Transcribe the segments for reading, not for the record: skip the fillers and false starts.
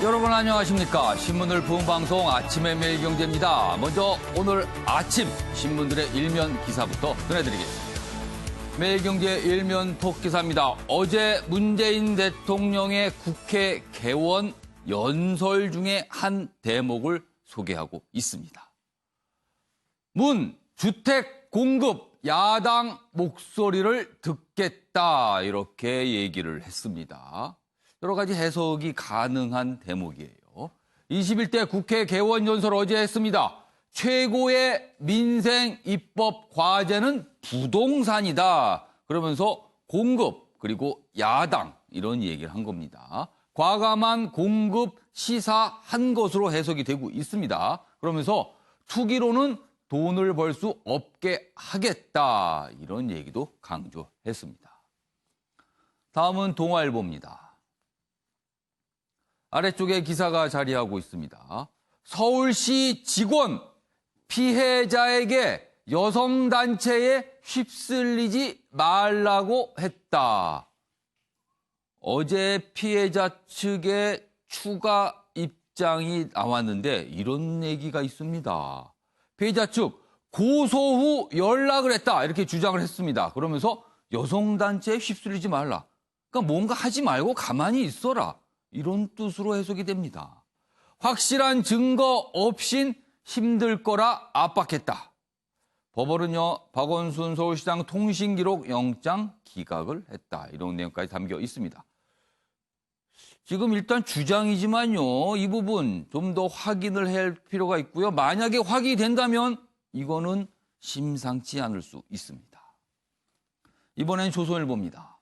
여러분 안녕하십니까. 신문을 본 방송 아침의 매일경제입니다. 먼저 오늘 아침 신문들의 일면 기사부터 전해드리겠습니다. 매일경제 일면 톡 기사입니다. 어제 문재인 대통령의 국회 개원 연설 중에 한 대목을 소개하고 있습니다. 문 주택 공급 야당 목소리를 듣겠다 이렇게 얘기를 했습니다. 여러 가지 해석이 가능한 대목이에요. 21대 국회 개원 연설 어제 했습니다. 최고의 민생 입법 과제는 부동산이다. 그러면서 공급 그리고 야당 이런 얘기를 한 겁니다. 과감한 공급 시사한 것으로 해석이 되고 있습니다. 그러면서 투기로는 돈을 벌 수 없게 하겠다. 이런 얘기도 강조했습니다. 다음은 동아일보입니다. 아래쪽에 기사가 자리하고 있습니다. 서울시 직원 피해자에게 여성단체에 휩쓸리지 말라고 했다. 어제 피해자 측의 추가 입장이 나왔는데 이런 얘기가 있습니다. 피해자 측 고소 후 연락을 했다 이렇게 주장을 했습니다. 그러면서 여성단체에 휩쓸리지 말라. 그러니까 뭔가 하지 말고 가만히 있어라. 이런 뜻으로 해석이 됩니다. 확실한 증거 없인 힘들 거라 압박했다. 법원은요, 박원순 서울시장 통신기록 영장 기각을 했다. 이런 내용까지 담겨 있습니다. 지금 일단 주장이지만요, 이 부분 좀 더 확인을 할 필요가 있고요. 만약에 확인이 된다면 이거는 심상치 않을 수 있습니다. 이번엔 조선일보입니다.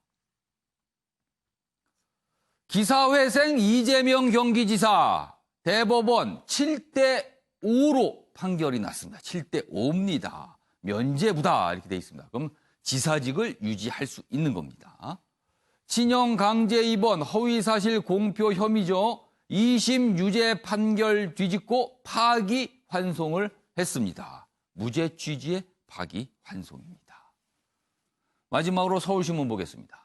기사회생 이재명 경기지사 대법원 7대5로 판결이 났습니다. 7대5입니다. 면죄부다 이렇게 돼 있습니다. 그럼 지사직을 유지할 수 있는 겁니다. 친형 강제 입원 허위사실 공표 혐의죠. 2심 유죄 판결 뒤집고 파기 환송을 했습니다. 무죄 취지의 파기 환송입니다. 마지막으로 서울신문 보겠습니다.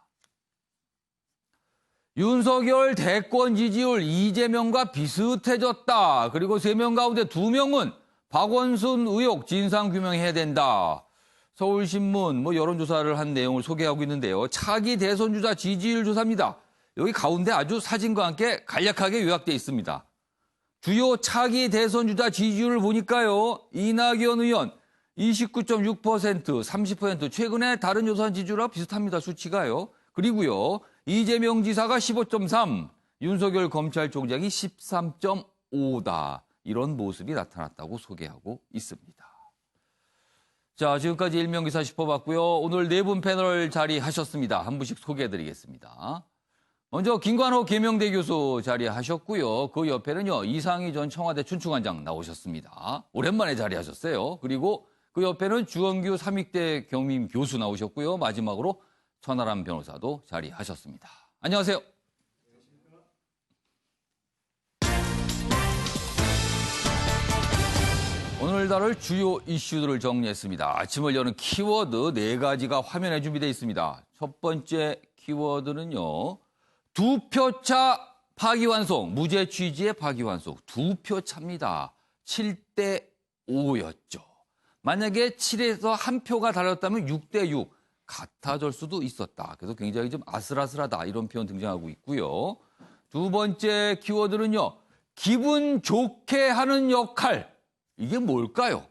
윤석열 대권 지지율 이재명과 비슷해졌다. 그리고 3명 가운데 2명은 박원순 의혹 진상규명해야 된다. 서울신문 여론조사를 한 내용을 소개하고 있는데요. 차기 대선 주자 지지율 조사입니다. 여기 가운데 아주 사진과 함께 간략하게 요약되어 있습니다. 주요 차기 대선 주자 지지율을 보니까요. 이낙연 의원 29.6%, 30% 최근에 다른 조사 지지율과 비슷합니다. 수치가요. 그리고요. 이재명 지사가 15.3, 윤석열 검찰총장이 13.5다. 이런 모습이 나타났다고 소개하고 있습니다. 자, 지금까지 일면기사 짚어봤고요. 오늘 4분 패널 자리하셨습니다. 한 분씩 소개해드리겠습니다. 먼저 김관호 계명대 교수 자리하셨고요. 그 옆에는요. 이상희 전 청와대 춘추관장 나오셨습니다. 오랜만에 자리하셨어요. 그리고 그 옆에는 주원규 삼익대 경임 교수 나오셨고요. 마지막으로 천하람 변호사도 자리하셨습니다. 안녕하세요. 오늘 다룰 주요 이슈들을 정리했습니다. 아침을 여는 키워드 4가지가 화면에 준비되어 있습니다. 첫 번째 키워드는요. 2표차 파기환송, 무죄 취지의 파기환송. 2표차입니다. 7대5였죠. 만약에 7에서 1표가 달렸다면 6대6. 같아질 수도 있었다. 그래서 굉장히 좀 아슬아슬하다. 이런 표현 등장하고 있고요. 두 번째 키워드는요. 기분 좋게 하는 역할. 이게 뭘까요?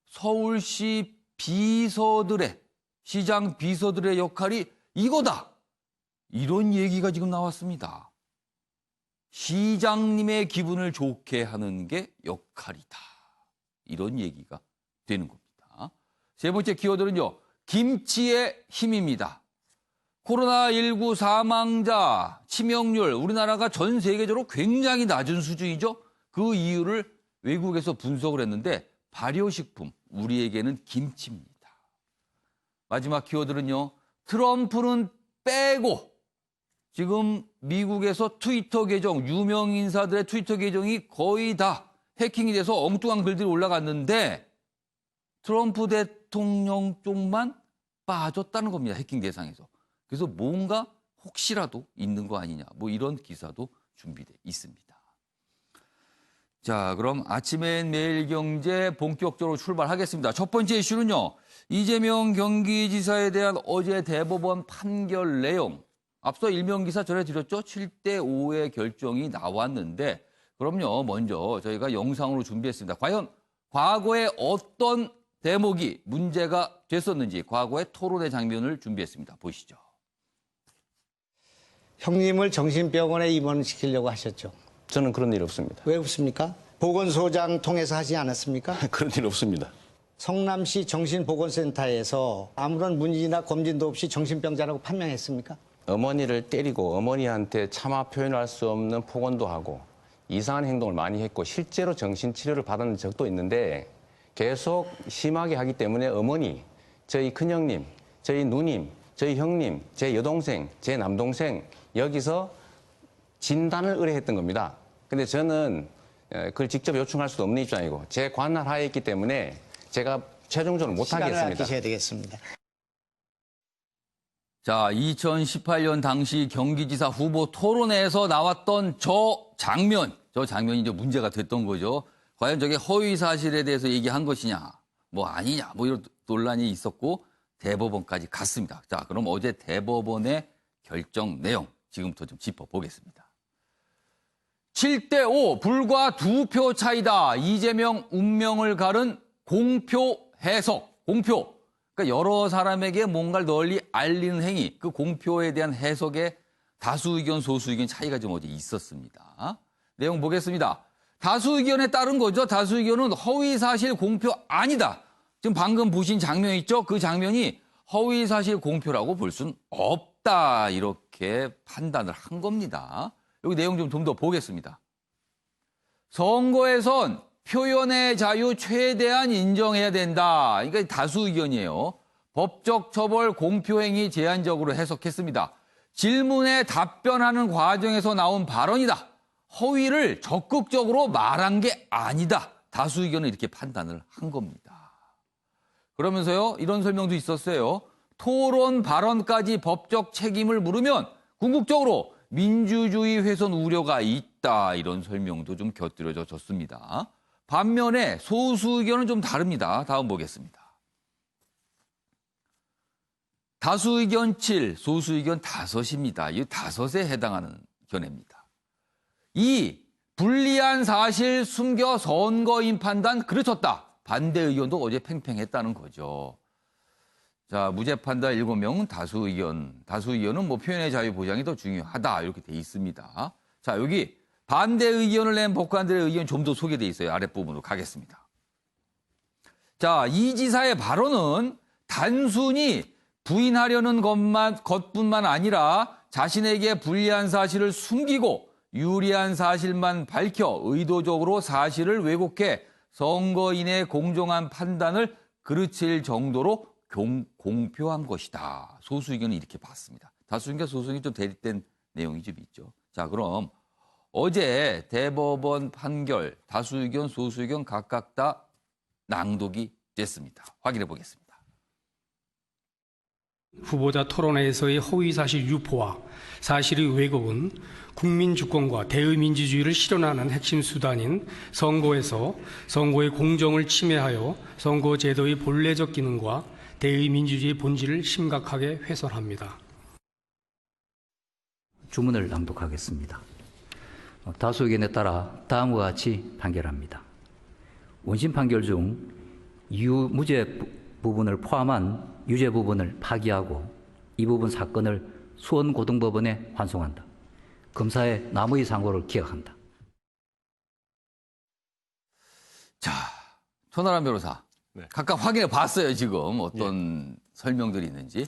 서울시 비서들의, 시장 비서들의 역할이 이거다. 이런 얘기가 지금 나왔습니다. 시장님의 기분을 좋게 하는 게 역할이다. 이런 얘기가 되는 겁니다. 세 번째 키워드는요. 김치의 힘입니다. 코로나19 사망자, 치명률, 우리나라가 전 세계적으로 굉장히 낮은 수준이죠. 그 이유를 외국에서 분석을 했는데 발효식품, 우리에게는 김치입니다. 마지막 키워드는요. 트럼프는 빼고 지금 미국에서 트위터 계정, 유명 인사들의 트위터 계정이 거의 다 해킹이 돼서 엉뚱한 글들이 올라갔는데 트럼프 대통령 쪽만 빠졌다는 겁니다. 해킹 대상에서. 그래서 뭔가 혹시라도 있는 거 아니냐. 이런 기사도 준비돼 있습니다. 자, 그럼 아침엔 매일경제 본격적으로 출발하겠습니다. 첫 번째 이슈는요. 이재명 경기지사에 대한 어제 대법원 판결 내용. 앞서 일면 기사 전해드렸죠. 7대5의 결정이 나왔는데 그럼요. 먼저 저희가 영상으로 준비했습니다. 과연 과거에 어떤 대목이 문제가 됐었는지 과거의 토론회 장면을 준비했습니다. 보시죠. 형님을 정신병원에 입원시키려고 하셨죠? 저는 그런 일 없습니다. 왜 없습니까? 보건소장 통해서 하지 않았습니까? 그런 일 없습니다. 성남시 정신보건센터에서 아무런 문의나 검진도 없이 정신병자라고 판명했습니까? 어머니를 때리고 어머니한테 차마 표현할 수 없는 폭언도 하고 이상한 행동을 많이 했고 실제로 정신치료를 받은 적도 있는데 계속 심하게 하기 때문에 어머니, 저희 큰형님, 저희 누님, 저희 형님, 제 여동생, 제 남동생 여기서 진단을 의뢰했던 겁니다. 근데 저는 그걸 직접 요청할 수도 없는 입장이고 제 관할 하에 있기 때문에 제가 최종적으로 못하겠습니다. 시간을 아끼셔야 되겠습니다. 자, 2018년 당시 경기지사 후보 토론회에서 나왔던 저 장면이 이제 문제가 됐던 거죠. 과연 저게 허위 사실에 대해서 얘기한 것이냐, 뭐 아니냐, 뭐 이런 논란이 있었고 대법원까지 갔습니다. 자, 그럼 어제 대법원의 결정 내용 지금부터 좀 짚어보겠습니다. 7대5 불과 2표 차이다. 이재명 운명을 가른 공표 해석. 공표. 그러니까 여러 사람에게 뭔가를 널리 알리는 행위. 그 공표에 대한 해석에 다수 의견, 소수 의견 차이가 좀 어제 있었습니다. 내용 보겠습니다. 다수 의견에 따른 거죠. 다수 의견은 허위 사실 공표 아니다. 지금 방금 보신 장면 있죠? 그 장면이 허위 사실 공표라고 볼 수는 없다. 이렇게 판단을 한 겁니다. 여기 내용 좀 더 보겠습니다. 선거에선 표현의 자유 최대한 인정해야 된다. 그러니까 다수 의견이에요. 법적 처벌 공표행위 제한적으로 해석했습니다. 질문에 답변하는 과정에서 나온 발언이다. 허위를 적극적으로 말한 게 아니다. 다수 의견은 이렇게 판단을 한 겁니다. 그러면서요, 이런 설명도 있었어요. 토론 발언까지 법적 책임을 물으면 궁극적으로 민주주의 훼손 우려가 있다. 이런 설명도 좀 곁들여져 졌습니다. 반면에 소수 의견은 좀 다릅니다. 다음 보겠습니다. 다수 의견 7, 소수 의견 5입니다. 이 5에 해당하는 견해입니다. 2. 불리한 사실 숨겨 선거인 판단 그르쳤다. 반대 의견도 어제 팽팽했다는 거죠. 자, 무죄 판단 7명, 다수 의견은 뭐 표현의 자유 보장이 더 중요하다. 이렇게 돼 있습니다. 자, 여기 반대 의견을 낸 법관들의 의견 좀 더 소개돼 있어요. 아랫부분으로 가겠습니다. 자, 이 지사의 발언은 단순히 부인하려는 것뿐만 아니라 자신에게 불리한 사실을 숨기고 유리한 사실만 밝혀 의도적으로 사실을 왜곡해 선거인의 공정한 판단을 그르칠 정도로 공표한 것이다. 소수 의견은 이렇게 봤습니다. 다수 의견, 소수 의견 좀 대립된 내용이 좀 있죠. 자, 그럼 어제 대법원 판결 다수 의견, 소수 의견 각각 다 낭독이 됐습니다. 확인해 보겠습니다. 후보자 토론회에서의 허위사실 유포와 사실의 왜곡은 국민 주권과 대의민주주의를 실현하는 핵심 수단인 선거에서 선거의 공정을 침해하여 선거제도의 본래적 기능과 대의민주주의의 본질을 심각하게 훼손합니다. 주문을 낭독하겠습니다. 다수 의견에 따라 다음과 같이 판결합니다. 원심 판결 중 유무죄 부분을 포함한 유죄 부분을 파기하고 이 부분 사건을 수원고등법원에 환송한다. 검사의 남의 상고를 기각한다. 자, 천하람 변호사. 네. 각각 확인해 봤어요, 지금. 어떤 설명들이 있는지.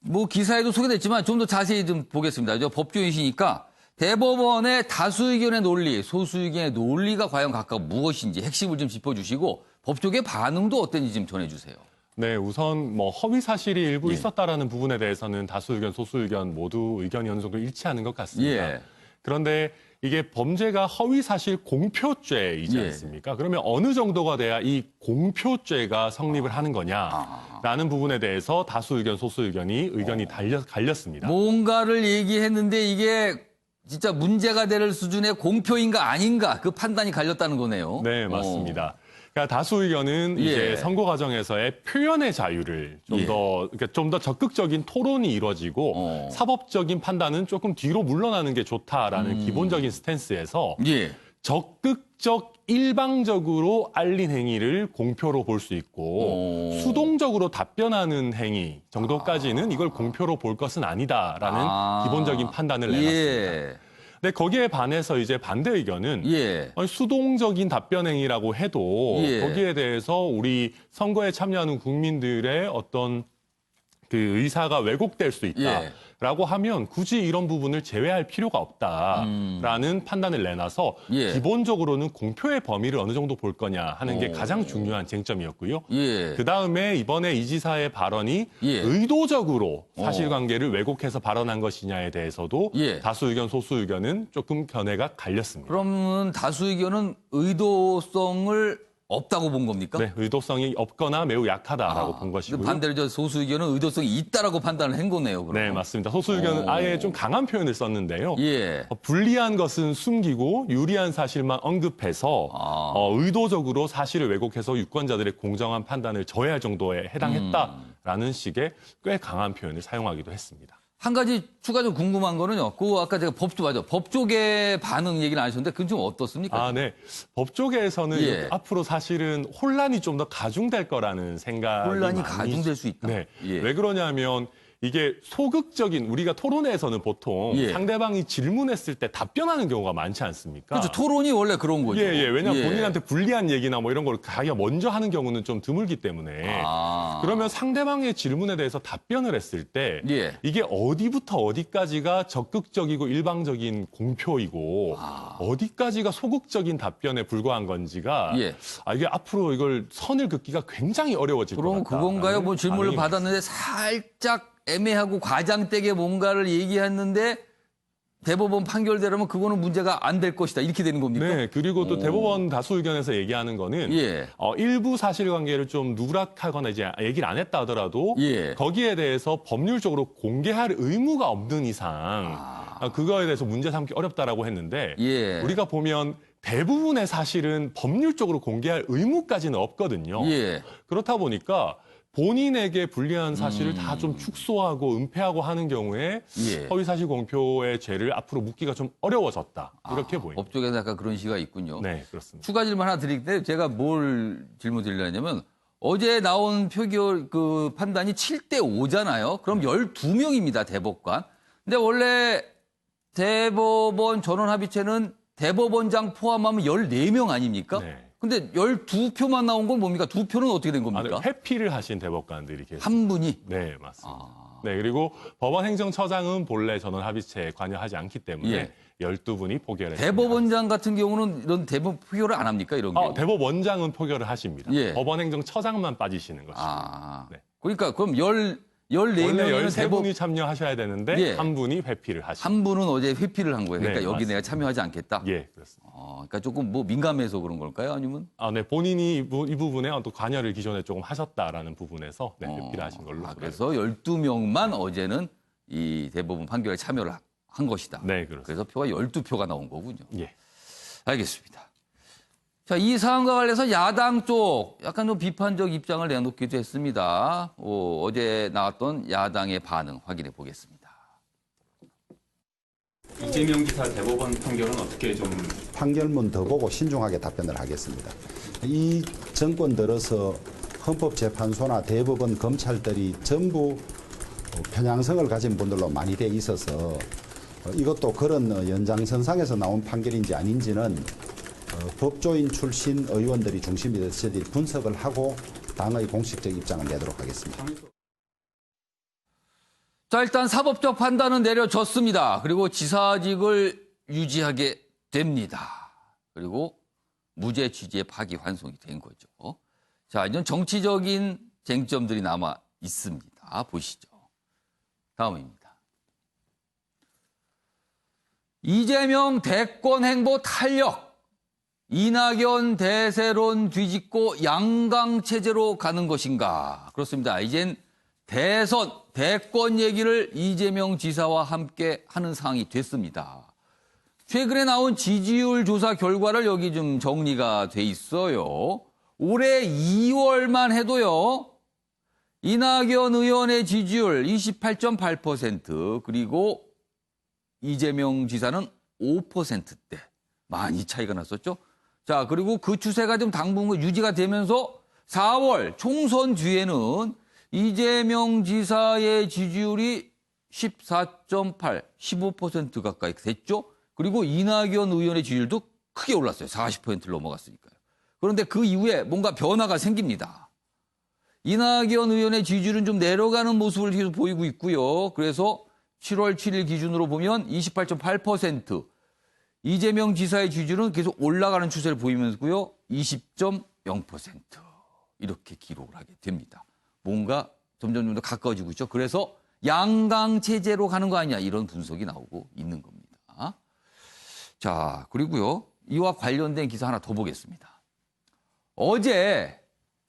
뭐 기사에도 소개됐지만 좀 더 자세히 좀 보겠습니다. 저 법조인이시니까 대법원의 다수 의견의 논리, 소수 의견의 논리가 과연 각각 무엇인지 핵심을 좀 짚어주시고 법조계 반응도 어땠는지 좀 전해주세요. 네, 우선 뭐 허위 사실이 일부 있었다라는 부분에 대해서는 다수 의견, 소수 의견 모두 의견이 어느 정도 일치하는 것 같습니다. 예. 그런데 이게 범죄가 허위 사실 공표죄이지 않습니까? 그러면 어느 정도가 돼야 이 공표죄가 성립을 하는 거냐라는 부분에 대해서 다수 의견, 소수 의견이 갈렸습니다. 뭔가를 얘기했는데 이게 진짜 문제가 될 수준의 공표인가 아닌가 그 판단이 갈렸다는 거네요. 네, 맞습니다. 그러니까 다수 의견은 예. 이제 선거 과정에서의 표현의 자유를 예. 좀 더 적극적인 토론이 이루어지고 사법적인 판단은 조금 뒤로 물러나는 게 좋다라는 기본적인 스탠스에서 예. 적극적 일방적으로 알린 행위를 공표로 볼 수 있고 수동적으로 답변하는 행위 정도까지는 이걸 공표로 볼 것은 아니다라는 기본적인 판단을 내놨습니다. 예. 근데 거기에 반해서 이제 반대 의견은 예. 아니, 수동적인 답변 행위라고 해도 예. 거기에 대해서 우리 선거에 참여하는 국민들의 어떤 그 의사가 왜곡될 수 있다라고 하면 굳이 이런 부분을 제외할 필요가 없다라는 판단을 내놔서 예. 기본적으로는 공표의 범위를 어느 정도 볼 거냐 하는 게 가장 중요한 쟁점이었고요. 예. 그다음에 이번에 이 지사의 발언이 예. 의도적으로 사실관계를 왜곡해서 발언한 것이냐에 대해서도 예. 다수 의견, 소수 의견은 조금 견해가 갈렸습니다. 그러면 다수 의견은 의도성을 없다고 본 겁니까? 네, 의도성이 없거나 매우 약하다라고 본 것이고요. 반대로 저 소수 의견은 의도성이 있다라고 판단을 한 거네요. 그럼. 네, 맞습니다. 소수 의견은 아예 좀 강한 표현을 썼는데요. 예. 불리한 것은 숨기고 유리한 사실만 언급해서 의도적으로 사실을 왜곡해서 유권자들의 공정한 판단을 저해할 정도에 해당했다라는 식의 꽤 강한 표현을 사용하기도 했습니다. 한 가지 추가적으로 궁금한 거는요. 그 아까 제가 법 쪽의 반응 얘기를 안 하셨는데 그건 좀 어떻습니까? 아, 네. 법조계에서는 예. 앞으로 사실은 혼란이 좀 더 가중될 거라는 생각이 혼란이 많이 가중될 수 있다. 네. 예. 왜 그러냐면 이게 소극적인 우리가 토론회에서는 보통 예. 상대방이 질문했을 때 답변하는 경우가 많지 않습니까? 그렇죠. 토론이 원래 그런 거죠. 예, 예. 왜냐하면 예. 본인한테 불리한 얘기나 뭐 이런 걸 자기가 먼저 하는 경우는 좀 드물기 때문에 그러면 상대방의 질문에 대해서 답변을 했을 때 예. 이게 어디부터 어디까지가 적극적이고 일방적인 공표이고 어디까지가 소극적인 답변에 불과한 건지가 예. 이게 앞으로 이걸 선을 긋기가 굉장히 어려워질 것 그럼 같다. 그건가요? 뭐 질문을 받았는데 살짝 애매하고 과장되게 뭔가를 얘기했는데 대법원 판결대로면 그거는 문제가 안 될 것이다. 이렇게 되는 겁니까? 네, 그리고 또 대법원 다수 의견에서 얘기하는 거는 예. 일부 사실관계를 좀 누락하거나 이제 얘기를 안 했다 하더라도 예. 거기에 대해서 법률적으로 공개할 의무가 없는 이상 그거에 대해서 문제 삼기 어렵다라고 했는데 예. 우리가 보면 대부분의 사실은 법률적으로 공개할 의무까지는 없거든요. 예. 그렇다 보니까 본인에게 불리한 사실을 다 좀 축소하고 은폐하고 하는 경우에 예. 허위사실 공표의 죄를 앞으로 묻기가 좀 어려워졌다. 이렇게 보입니다. 법조계에서 약간 그런 시가 있군요. 네, 그렇습니다. 추가 질문 하나 드릴 때 제가 뭘 질문 드리려냐면 어제 나온 표결 그 판단이 7대 5잖아요. 그럼 12명입니다. 대법관. 근데 원래 대법원 전원합의체는 대법원장 포함하면 14명 아닙니까? 네. 근데 12표만 나온 건 뭡니까? 2표는 어떻게 된 네, 겁니까? 회피를 하신 대법관들이 계세요. 한 분이. 네, 맞습니다. 네, 그리고 법원행정처장은 본래 전원 합의체에 관여하지 않기 때문에 예. 12분이 포결했습니다. 대법원장 같은 경우는 이런 대법원 표결을 안 합니까? 이런 경우. 대법원장은 포결을 하십니다. 예. 법원행정처장만 빠지시는 것입니다. 네. 그러니까 그럼 원래 14명이면 13분이 참여하셔야 되는데 예. 한 분이 회피를 하십니다. 한 분은 어제 회피를 한 거예요. 그러니까 네, 여기 맞습니다. 내가 참여하지 않겠다. 예, 그렇습니다. 그러니까 조금 뭐 민감해서 그런 걸까요? 아니면? 네, 본인이 이 부분에 또 관여를 기존에 조금 하셨다라는 부분에서 회피를 하신 걸로. 그래서 12명만 어제는 이 대법원 판결에 참여를 한 것이다. 네, 그렇습니다. 그래서 표가 12표가 나온 거군요. 예. 알겠습니다. 자, 이 사안과 관련해서 야당 쪽 약간 좀 비판적 입장을 내놓기도 했습니다. 어제 나왔던 야당의 반응 확인해 보겠습니다. 이재명 지사 대법원 판결은 어떻게 좀 판결문 더 보고 신중하게 답변을 하겠습니다. 이 정권 들어서 헌법재판소나 대법원 검찰들이 전부 편향성을 가진 분들로 많이 돼 있어서 이것도 그런 연장선상에서 나온 판결인지 아닌지는 법조인 출신 의원들이 중심이 돼서 저희들이 분석을 하고 당의 공식적 입장을 내도록 하겠습니다. 자, 일단 사법적 판단은 내려졌습니다. 그리고 지사직을 유지하게 됩니다. 그리고 무죄 취지의 파기환송이 된 거죠. 자, 이제 정치적인 쟁점들이 남아 있습니다. 보시죠. 다음입니다. 이재명 대권 행보 탄력. 이낙연 대세론 뒤집고 양강 체제로 가는 것인가? 그렇습니다. 이젠 대선, 대권 얘기를 이재명 지사와 함께 하는 상황이 됐습니다. 최근에 나온 지지율 조사 결과를 여기 좀 정리가 돼 있어요. 올해 2월만 해도요. 이낙연 의원의 지지율 28.8%, 그리고 이재명 지사는 5%대. 많이 차이가 났었죠. 자, 그리고 그 추세가 좀 당분간 유지가 되면서 4월 총선 뒤에는 이재명 지사의 지지율이 14.8, 15% 가까이 됐죠. 그리고 이낙연 의원의 지지율도 크게 올랐어요. 40%를 넘어갔으니까요. 그런데 그 이후에 뭔가 변화가 생깁니다. 이낙연 의원의 지지율은 좀 내려가는 모습을 계속 보이고 있고요. 그래서 7월 7일 기준으로 보면 28.8%, 이재명 지사의 지지율은 계속 올라가는 추세를 보이면서고요. 20.0% 이렇게 기록을 하게 됩니다. 뭔가 점점 더 가까워지고 있죠. 그래서 양강 체제로 가는 거 아니냐 이런 분석이 나오고 있는 겁니다. 자, 그리고요. 이와 관련된 기사 하나 더 보겠습니다. 어제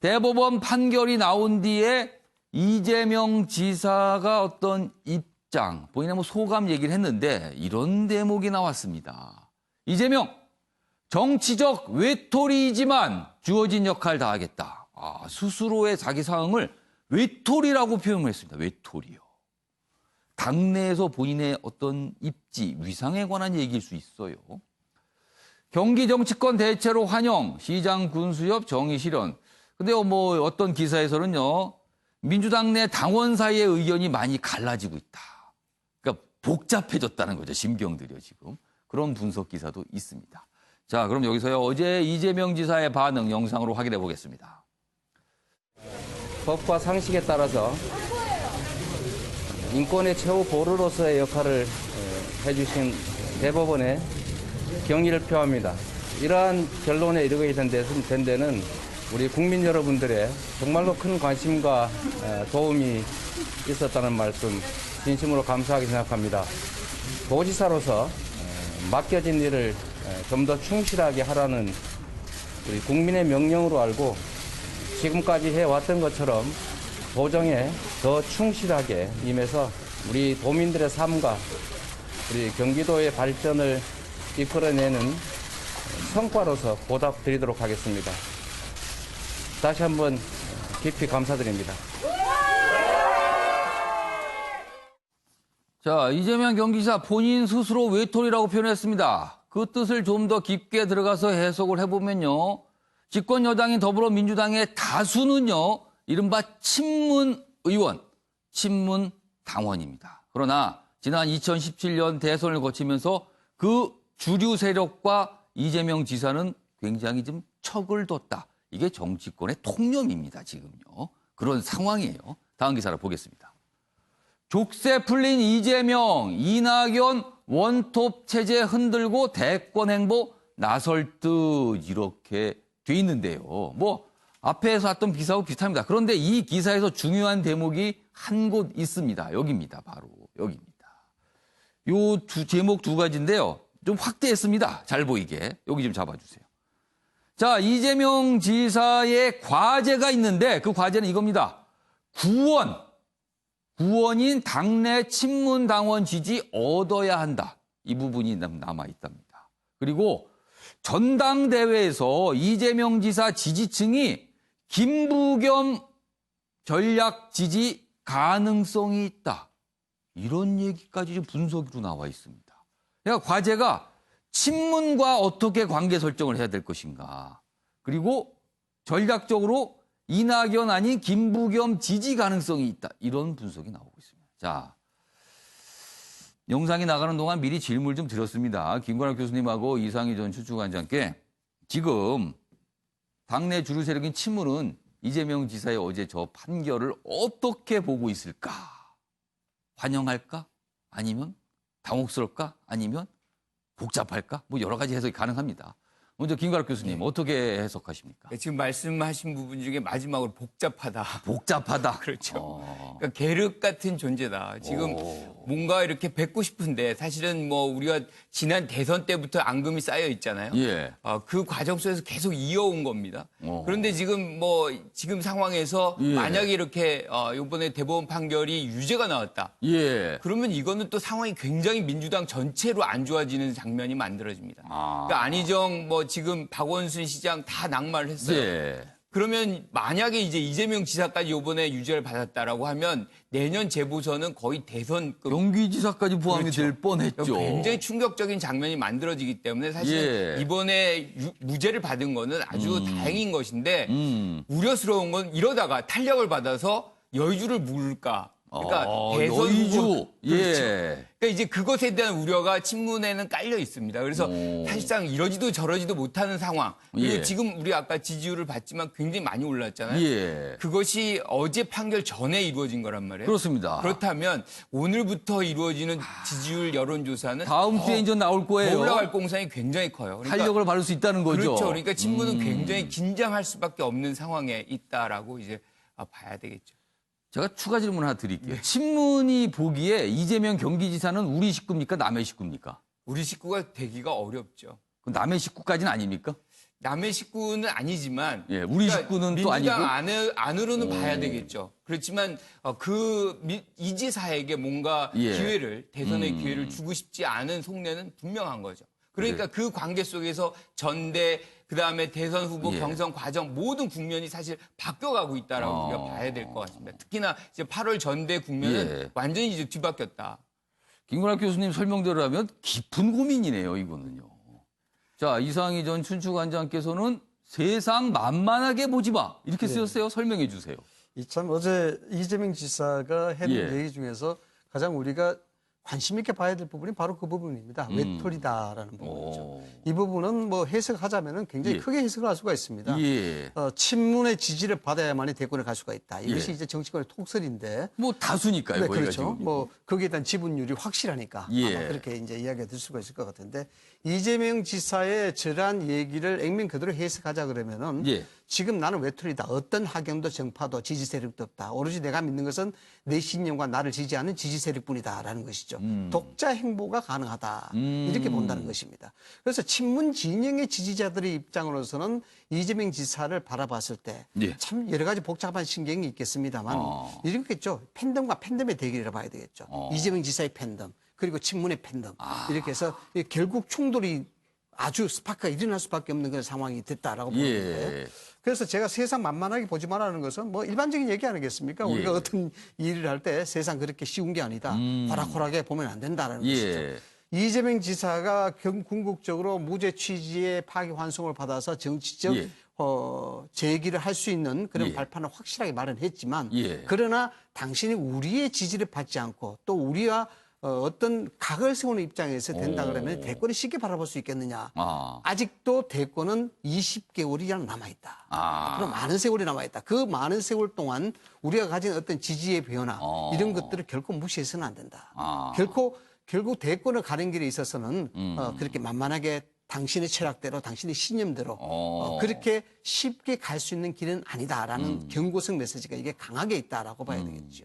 대법원 판결이 나온 뒤에 이재명 지사가 어떤 입장, 본인의 뭐 소감 얘기를 했는데 이런 대목이 나왔습니다. 이재명, 정치적 외톨이지만 주어진 역할 다 하겠다. 스스로의 자기 상황을 외톨이라고 표현을 했습니다. 외톨이요. 당내에서 본인의 어떤 입지, 위상에 관한 얘기일 수 있어요. 경기 정치권 대체로 환영, 시장 군수협 정의 실현. 근데요, 뭐 어떤 기사에서는요, 민주당 내 당원 사이의 의견이 많이 갈라지고 있다. 그러니까 복잡해졌다는 거죠, 심경들이요, 지금. 그런 분석 기사도 있습니다. 자, 그럼 여기서요, 어제 이재명 지사의 반응 영상으로 확인해 보겠습니다. 법과 상식에 따라서 인권의 최후 보루로서의 역할을 해주신 대법원에 경의를 표합니다. 이러한 결론에 이르게 된 데는 우리 국민 여러분들의 정말로 큰 관심과 도움이 있었다는 말씀 진심으로 감사하게 생각합니다. 도지사로서 맡겨진 일을 좀 더 충실하게 하라는 우리 국민의 명령으로 알고 지금까지 해왔던 것처럼 도정에 더 충실하게 임해서 우리 도민들의 삶과 우리 경기도의 발전을 이끌어내는 성과로서 보답드리도록 하겠습니다. 다시 한번 깊이 감사드립니다. 자, 이재명 경기지사 본인 스스로 외톨이라고 표현했습니다. 그 뜻을 좀 더 깊게 들어가서 해석을 해보면요. 집권 여당인 더불어민주당의 다수는요. 이른바 친문 의원, 친문 당원입니다. 그러나 지난 2017년 대선을 거치면서 그 주류 세력과 이재명 지사는 굉장히 좀 척을 뒀다. 이게 정치권의 통념입니다, 지금요. 그런 상황이에요. 다음 기사를 보겠습니다. 족쇄 풀린 이재명, 이낙연 원톱 체제 흔들고 대권 행보 나설 듯 이렇게 돼 있는데요. 뭐 앞에서 했던 기사하고 비슷합니다. 그런데 이 기사에서 중요한 대목이 한 곳 있습니다. 여기입니다. 바로 여기입니다. 요 제목 두 가지인데요. 좀 확대했습니다. 잘 보이게. 여기 좀 잡아주세요. 자, 이재명 지사의 과제가 있는데 그 과제는 이겁니다. 구원인 당내 친문 당원 지지 얻어야 한다. 이 부분이 남아있답니다. 그리고 전당대회에서 이재명 지사 지지층이 김부겸 전략 지지 가능성이 있다. 이런 얘기까지 좀 분석으로 나와 있습니다. 그러니까 과제가 친문과 어떻게 관계 설정을 해야 될 것인가. 그리고 전략적으로 이낙연 아닌 김부겸 지지 가능성이 있다. 이런 분석이 나오고 있습니다. 자, 영상이 나가는 동안 미리 질문을 좀 드렸습니다. 김관학 교수님하고 이상희 전 추추관장께 지금 당내 주류 세력인 친문은 이재명 지사의 어제 저 판결을 어떻게 보고 있을까? 환영할까? 아니면 당혹스럽까? 아니면 복잡할까? 뭐 여러 가지 해석이 가능합니다. 먼저 김관학 교수님 어떻게 해석하십니까? 지금 말씀하신 부분 중에 마지막으로 복잡하다. 복잡하다. 그렇죠. 그러니까 계륵 같은 존재다. 지금 뭔가 이렇게 뵙고 싶은데 사실은 뭐 우리가 지난 대선 때부터 앙금이 쌓여 있잖아요. 예. 그 과정 속에서 계속 이어온 겁니다. 어. 그런데 지금 상황에서 예. 만약에 이렇게 이번에 대법원 판결이 유죄가 나왔다. 예. 그러면 이거는 또 상황이 굉장히 민주당 전체로 안 좋아지는 장면이 만들어집니다. 그러니까 안희정 뭐 지금 박원순 시장 다 낙마를 했어요. 예. 그러면 만약에 이제 이재명 지사까지 이번에 유죄를 받았다라고 하면 내년 재보선은 거의 대선급 경기지사까지 포함이 그렇죠. 될 뻔했죠. 굉장히 충격적인 장면이 만들어지기 때문에 사실 예. 이번에 무죄를 받은 거는 아주 다행인 것인데 음. 우려스러운 건 이러다가 탄력을 받아서 여의주를 물을까. 그러니까 대선 여의주. 후보 그렇죠. 예. 그러니까 이제 그것에 대한 우려가 친문에는 깔려 있습니다. 그래서 오. 사실상 이러지도 저러지도 못하는 상황. 그리고 예. 지금 우리 아까 지지율을 봤지만 굉장히 많이 올랐잖아요. 예. 그것이 어제 판결 전에 이루어진 거란 말이에요. 그렇습니다. 그렇다면 오늘부터 이루어지는 지지율 여론조사는 다음 주에 이제 나올 거예요. 더 올라갈 공산이 굉장히 커요. 그러니까 탄력을 받을 수 있다는 거죠. 그렇죠. 그러니까 친문은 굉장히 긴장할 수밖에 없는 상황에 있다라고 이제 봐야 되겠죠. 제가 추가 질문 하나 드릴게요. 친문이 보기에 이재명 경기지사는 우리 식구입니까? 남의 식구입니까? 우리 식구가 되기가 어렵죠. 그 남의 식구까지는 아닙니까? 남의 식구는 아니지만 예, 우리 식구는 또 아니고. 민주당 안으로는 봐야 되겠죠. 그렇지만 이 지사에게 뭔가 예. 기회를 대선의 기회를 주고 싶지 않은 속내는 분명한 거죠. 그러니까 그 관계 속에서 전대 그다음에 대선 후보 예. 경선 과정 모든 국면이 사실 바뀌어가고 있다라고 우리가 봐야 될 것 같습니다. 특히나 이제 8월 전대 국면은 예. 완전히 이제 뒤바뀌었다. 김건학 교수님 설명대로 하면 깊은 고민이네요, 이거는요. 자, 이상희 전 춘추관장께서는 세상 만만하게 보지 마. 이렇게 쓰셨어요. 설명해 주세요. 참 어제 이재명 지사가 했는 예. 얘기 중에서 가장 우리가 관심 있게 봐야 될 부분이 바로 그 부분입니다. 외톨이다라는 부분이죠. 이 부분은 뭐 해석하자면은 굉장히 예. 크게 해석을 할 수가 있습니다. 예. 친문의 지지를 받아야만이 대권에 갈 수가 있다. 이것이 예. 이제 정치권의 통설인데. 뭐 다수니까요, 네, 거기가 그렇죠. 지금. 뭐 거기에 대한 지분율이 확실하니까 예. 아마 그렇게 이제 이야기가 될 수가 있을 것 같은데 이재명 지사의 저러한 얘기를 액면 그대로 해석하자 그러면은 예. 지금 나는 외톨이다. 어떤 학연도 정파도 지지 세력도 없다. 오로지 내가 믿는 것은 내 신념과 나를 지지하는 지지 세력뿐이다라는 것이죠. 독자 행보가 가능하다. 이렇게 본다는 것입니다. 그래서 친문 진영의 지지자들의 입장으로서는 이재명 지사를 바라봤을 때 참 예. 여러 가지 복잡한 신경이 있겠습니다만 이렇겠죠. 팬덤과 팬덤의 대결이라 봐야 되겠죠. 이재명 지사의 팬덤 그리고 친문의 팬덤 이렇게 해서 결국 충돌이 아주 스파크가 일어날 수밖에 없는 그런 상황이 됐다라고 보는데 예. 그래서 제가 세상 만만하게 보지 말라는 것은 뭐 일반적인 얘기 아니겠습니까? 우리가 어떤 일을 할 때 세상 그렇게 쉬운 게 아니다. 호락호락하게 보면 안 된다라는 예. 것이죠. 이재명 지사가 궁극적으로 무죄 취지의 파기환송을 받아서 정치적 예. 제기를 할 수 있는 그런 예. 발판을 확실하게 마련했지만 예. 그러나 당신이 우리의 지지를 받지 않고 또 우리와 어떤 각을 세우는 입장에서 된다 그러면 대권을 쉽게 바라볼 수 있겠느냐. 아직도 대권은 20개월이나 남아있다. 앞으로 많은 세월이 남아있다. 그 많은 세월 동안 우리가 가진 어떤 지지의 변화 이런 것들을 결코 무시해서는 안 된다. 결국 대권을 가는 길에 있어서는 그렇게 만만하게 당신의 철학대로 당신의 신념대로 그렇게 쉽게 갈 수 있는 길은 아니다라는 경고성 메시지가 이게 강하게 있다라고 봐야 되겠죠.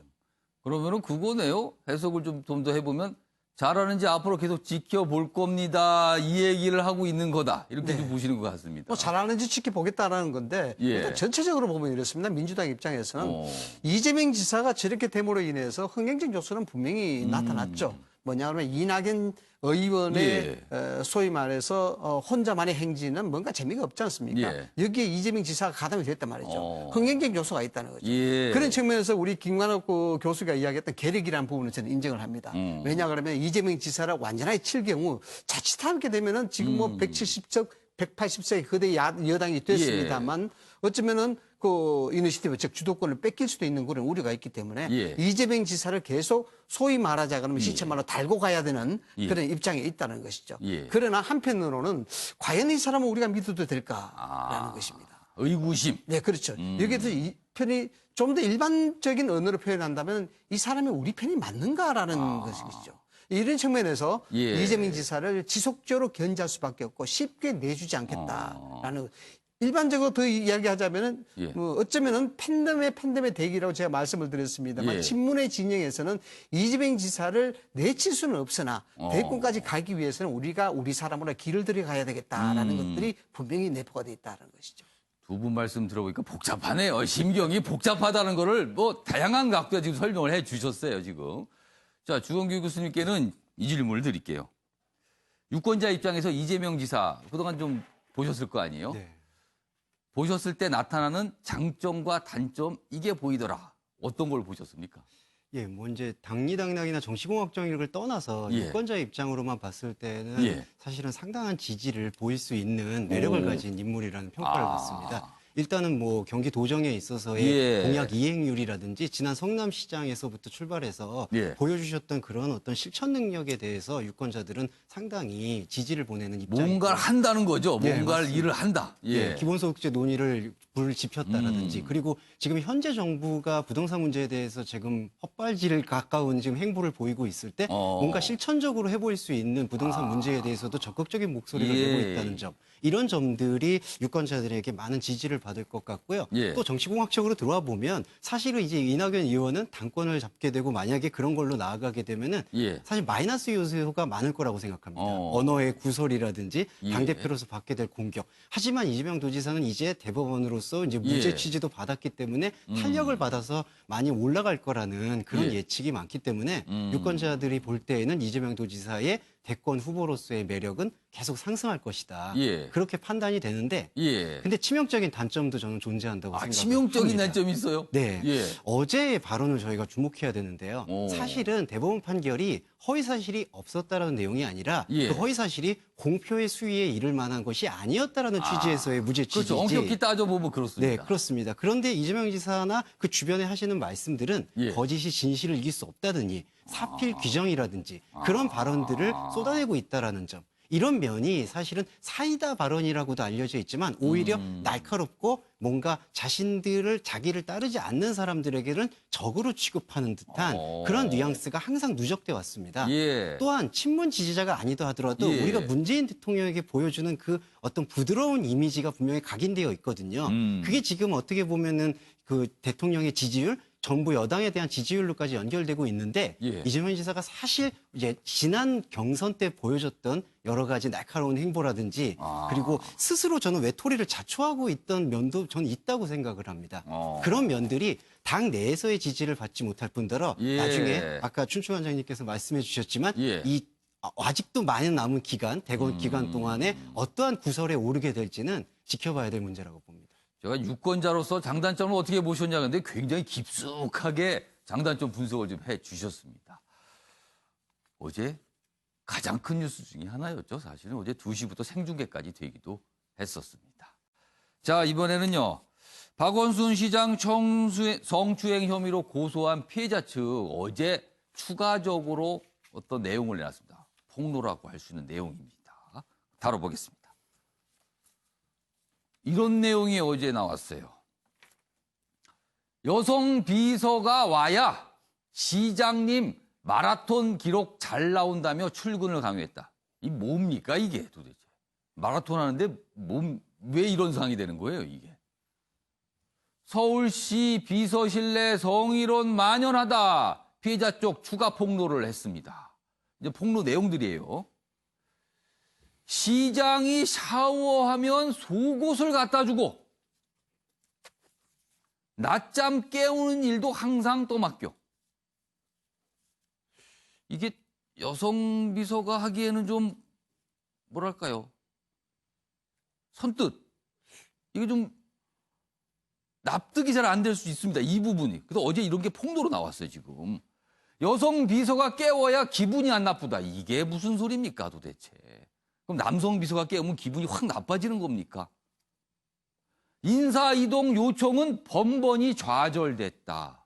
그러면은 그거네요. 해석을 좀 더 해보면 잘하는지 앞으로 계속 지켜볼 겁니다. 이 얘기를 하고 있는 거다. 이렇게 좀 보시는 것 같습니다. 뭐 잘하는지 지켜보겠다라는 건데 예. 일단 전체적으로 보면 이렇습니다. 민주당 입장에서는 이재명 지사가 저렇게 됨으로 인해서 흥행적 요소는 분명히 나타났죠. 뭐냐 하면 이낙연 의원의 소위 말해서 혼자만의 행진은 뭔가 재미가 없지 않습니까? 여기에 이재명 지사가 가담이 됐단 말이죠. 흥행적 요소가 있다는 거죠. 그런 측면에서 우리 김관옥 교수가 이야기했던 계력이라는 부분을 저는 인정을 합니다. 왜냐 그러면 이재명 지사를 완전하게 칠 경우 자칫하게 되면은 지금 뭐 170석 180석의 거대 여당이 됐습니다만 어쩌면은 그 이니시티브 즉 주도권을 뺏길 수도 있는 그런 우려가 있기 때문에 이재명 지사를 계속 소위 말하자 그러면 시체말로 달고 가야 되는 그런 입장에 있다는 것이죠. 그러나 한편으로는 과연 이 사람은 우리가 믿어도 될까라는 것입니다. 의구심. 네, 그렇죠. 여기에서 이 편이 좀 더 일반적인 언어로 표현한다면 이 사람이 우리 편이 맞는가라는 것이죠. 이런 측면에서 이재명 지사를 지속적으로 견제할 수밖에 없고 쉽게 내주지 않겠다라는 일반적으로 더 이야기하자면은 예. 뭐 어쩌면은 팬덤의 대기라고 제가 말씀을 드렸습니다만 예. 친문의 진영에서는 이재명 지사를 내칠 수는 없으나 대권까지 가기 위해서는 우리가 우리 사람으로 길을 들여가야 되겠다라는 것들이 분명히 내포가 돼 있다는 것이죠. 두 분 말씀 들어보니까 복잡하네요. 심경이 복잡하다는 거를 뭐 다양한 각도에 지금 설명을 해 주셨어요, 지금. 자, 주건규 교수님께는 이 질문을 드릴게요. 유권자 입장에서 이재명 지사 그동안 좀 보셨을 거 아니에요? 네. 보셨을 때 나타나는 장점과 단점 이게 보이더라. 어떤 걸 보셨습니까? 예, 뭐 이제 당리당략이나 정치공학적인 떠나서 예. 유권자 입장으로만 봤을 때는 예. 사실은 상당한 지지를 보일 수 있는 매력을 가진 인물이라는 평가를 받습니다. 일단은 뭐 경기 도정에 있어서의 예. 공약 이행률이라든지 지난 성남시장에서부터 출발해서 예. 보여주셨던 그런 어떤 실천 능력에 대해서 유권자들은 상당히 지지를 보내는 입장이고 뭔가를 한다는 거죠. 예, 뭔가를 맞습니다. 일을 한다. 예. 기본소득제 논의를 불을 지폈다라든지 그리고 지금 현재 정부가 부동산 문제에 대해서 지금 헛발질 가까운 지금 행보를 보이고 있을 때 뭔가 실천적으로 해보일 수 있는 부동산 문제에 대해서도 적극적인 목소리를 예. 내고 있다는 점 이런 점들이 유권자들에게 많은 지지를 받을 것 같고요. 예. 또 정치공학적으로 들어와 보면 사실은 이제 이낙연 의원은 당권을 잡게 되고 만약에 그런 걸로 나아가게 되면은 예. 사실 마이너스 요소가 많을 거라고 생각합니다. 언어의 구설이라든지 예. 당대표로서 받게 될 공격. 하지만 이재명 도지사는 이제 대법원으로서 이제 무죄 예. 취지도 받았기 때문에 탄력을 받아서 많이 올라갈 거라는 그런 예. 예측이 많기 때문에 유권자들이 볼 때에는 이재명 도지사의 대권 후보로서의 매력은 계속 상승할 것이다. 예. 그렇게 판단이 되는데 예. 근데 치명적인 단점도 저는 존재한다고 생각합니다. 치명적인 단점이 있어요? 네. 예. 어제의 발언을 저희가 주목해야 되는데요. 사실은 대법원 판결이 허위사실이 없었다라는 내용이 아니라 예. 그 허위사실이 공표의 수위에 이를 만한 것이 아니었다라는 취지에서의 무죄 취지이지. 그렇죠. 엄격히 따져보면 그렇습니다. 네, 그렇습니다. 그런데 이재명 지사나 그 주변에 하시는 말씀들은 예. 거짓이 진실을 이길 수 없다더니 사필 규정이라든지 그런 발언들을 쏟아내고 있다라는 점. 이런 면이 사실은 사이다 발언이라고도 알려져 있지만 오히려 날카롭고 뭔가 자기를 따르지 않는 사람들에게는 적으로 취급하는 듯한 그런 뉘앙스가 항상 누적돼 왔습니다. 예. 또한 친문 지지자가 아니다 하더라도 예. 우리가 문재인 대통령에게 보여주는 그 어떤 부드러운 이미지가 분명히 각인되어 있거든요. 그게 지금 어떻게 보면은 그 대통령의 지지율 정부 여당에 대한 지지율로까지 연결되고 있는데 예. 이재명 지사가 사실 이제 지난 경선 때 보여줬던 여러 가지 날카로운 행보라든지 그리고 스스로 저는 외톨이를 자초하고 있던 면도 저는 있다고 생각을 합니다. 그런 면들이 당 내에서의 지지를 받지 못할 뿐더러 예. 나중에 아까 춘추 원장님께서 말씀해 주셨지만 예. 이 아직도 많이 남은 기간, 대권 기간 동안에 어떠한 구설에 오르게 될지는 지켜봐야 될 문제라고 봅니다. 제가 유권자로서 장단점을 어떻게 보셨냐 근데 굉장히 깊숙하게 장단점 분석을 좀 해 주셨습니다. 어제 가장 큰 뉴스 중에 하나였죠. 사실은 어제 2시부터 생중계까지 되기도 했었습니다. 자, 이번에는요. 박원순 시장 성추행 혐의로 고소한 피해자 측 어제 추가적으로 어떤 내용을 내놨습니다. 폭로라고 할 수 있는 내용입니다. 다뤄보겠습니다. 이런 내용이 어제 나왔어요. 여성 비서가 와야 시장님 마라톤 기록 잘 나온다며 출근을 강요했다. 이 뭡니까 이게 도대체. 마라톤 하는데 왜 이런 상황이 되는 거예요 이게. 서울시 비서실 내 성희롱 만연하다. 피해자 쪽 추가 폭로를 했습니다. 이제 폭로 내용들이에요. 시장이 샤워하면 속옷을 갖다 주고 낮잠 깨우는 일도 항상 또 맡겨. 이게 여성 비서가 하기에는 좀 뭐랄까요? 선뜻 이게 좀 납득이 잘 안 될 수 있습니다. 이 부분이. 그래서 어제 이런 게 폭로로 나왔어요, 지금. 여성 비서가 깨워야 기분이 안 나쁘다. 이게 무슨 소리입니까, 도대체. 그럼 남성 비서가 깨우면 기분이 확 나빠지는 겁니까? 인사이동 요청은 번번이 좌절됐다.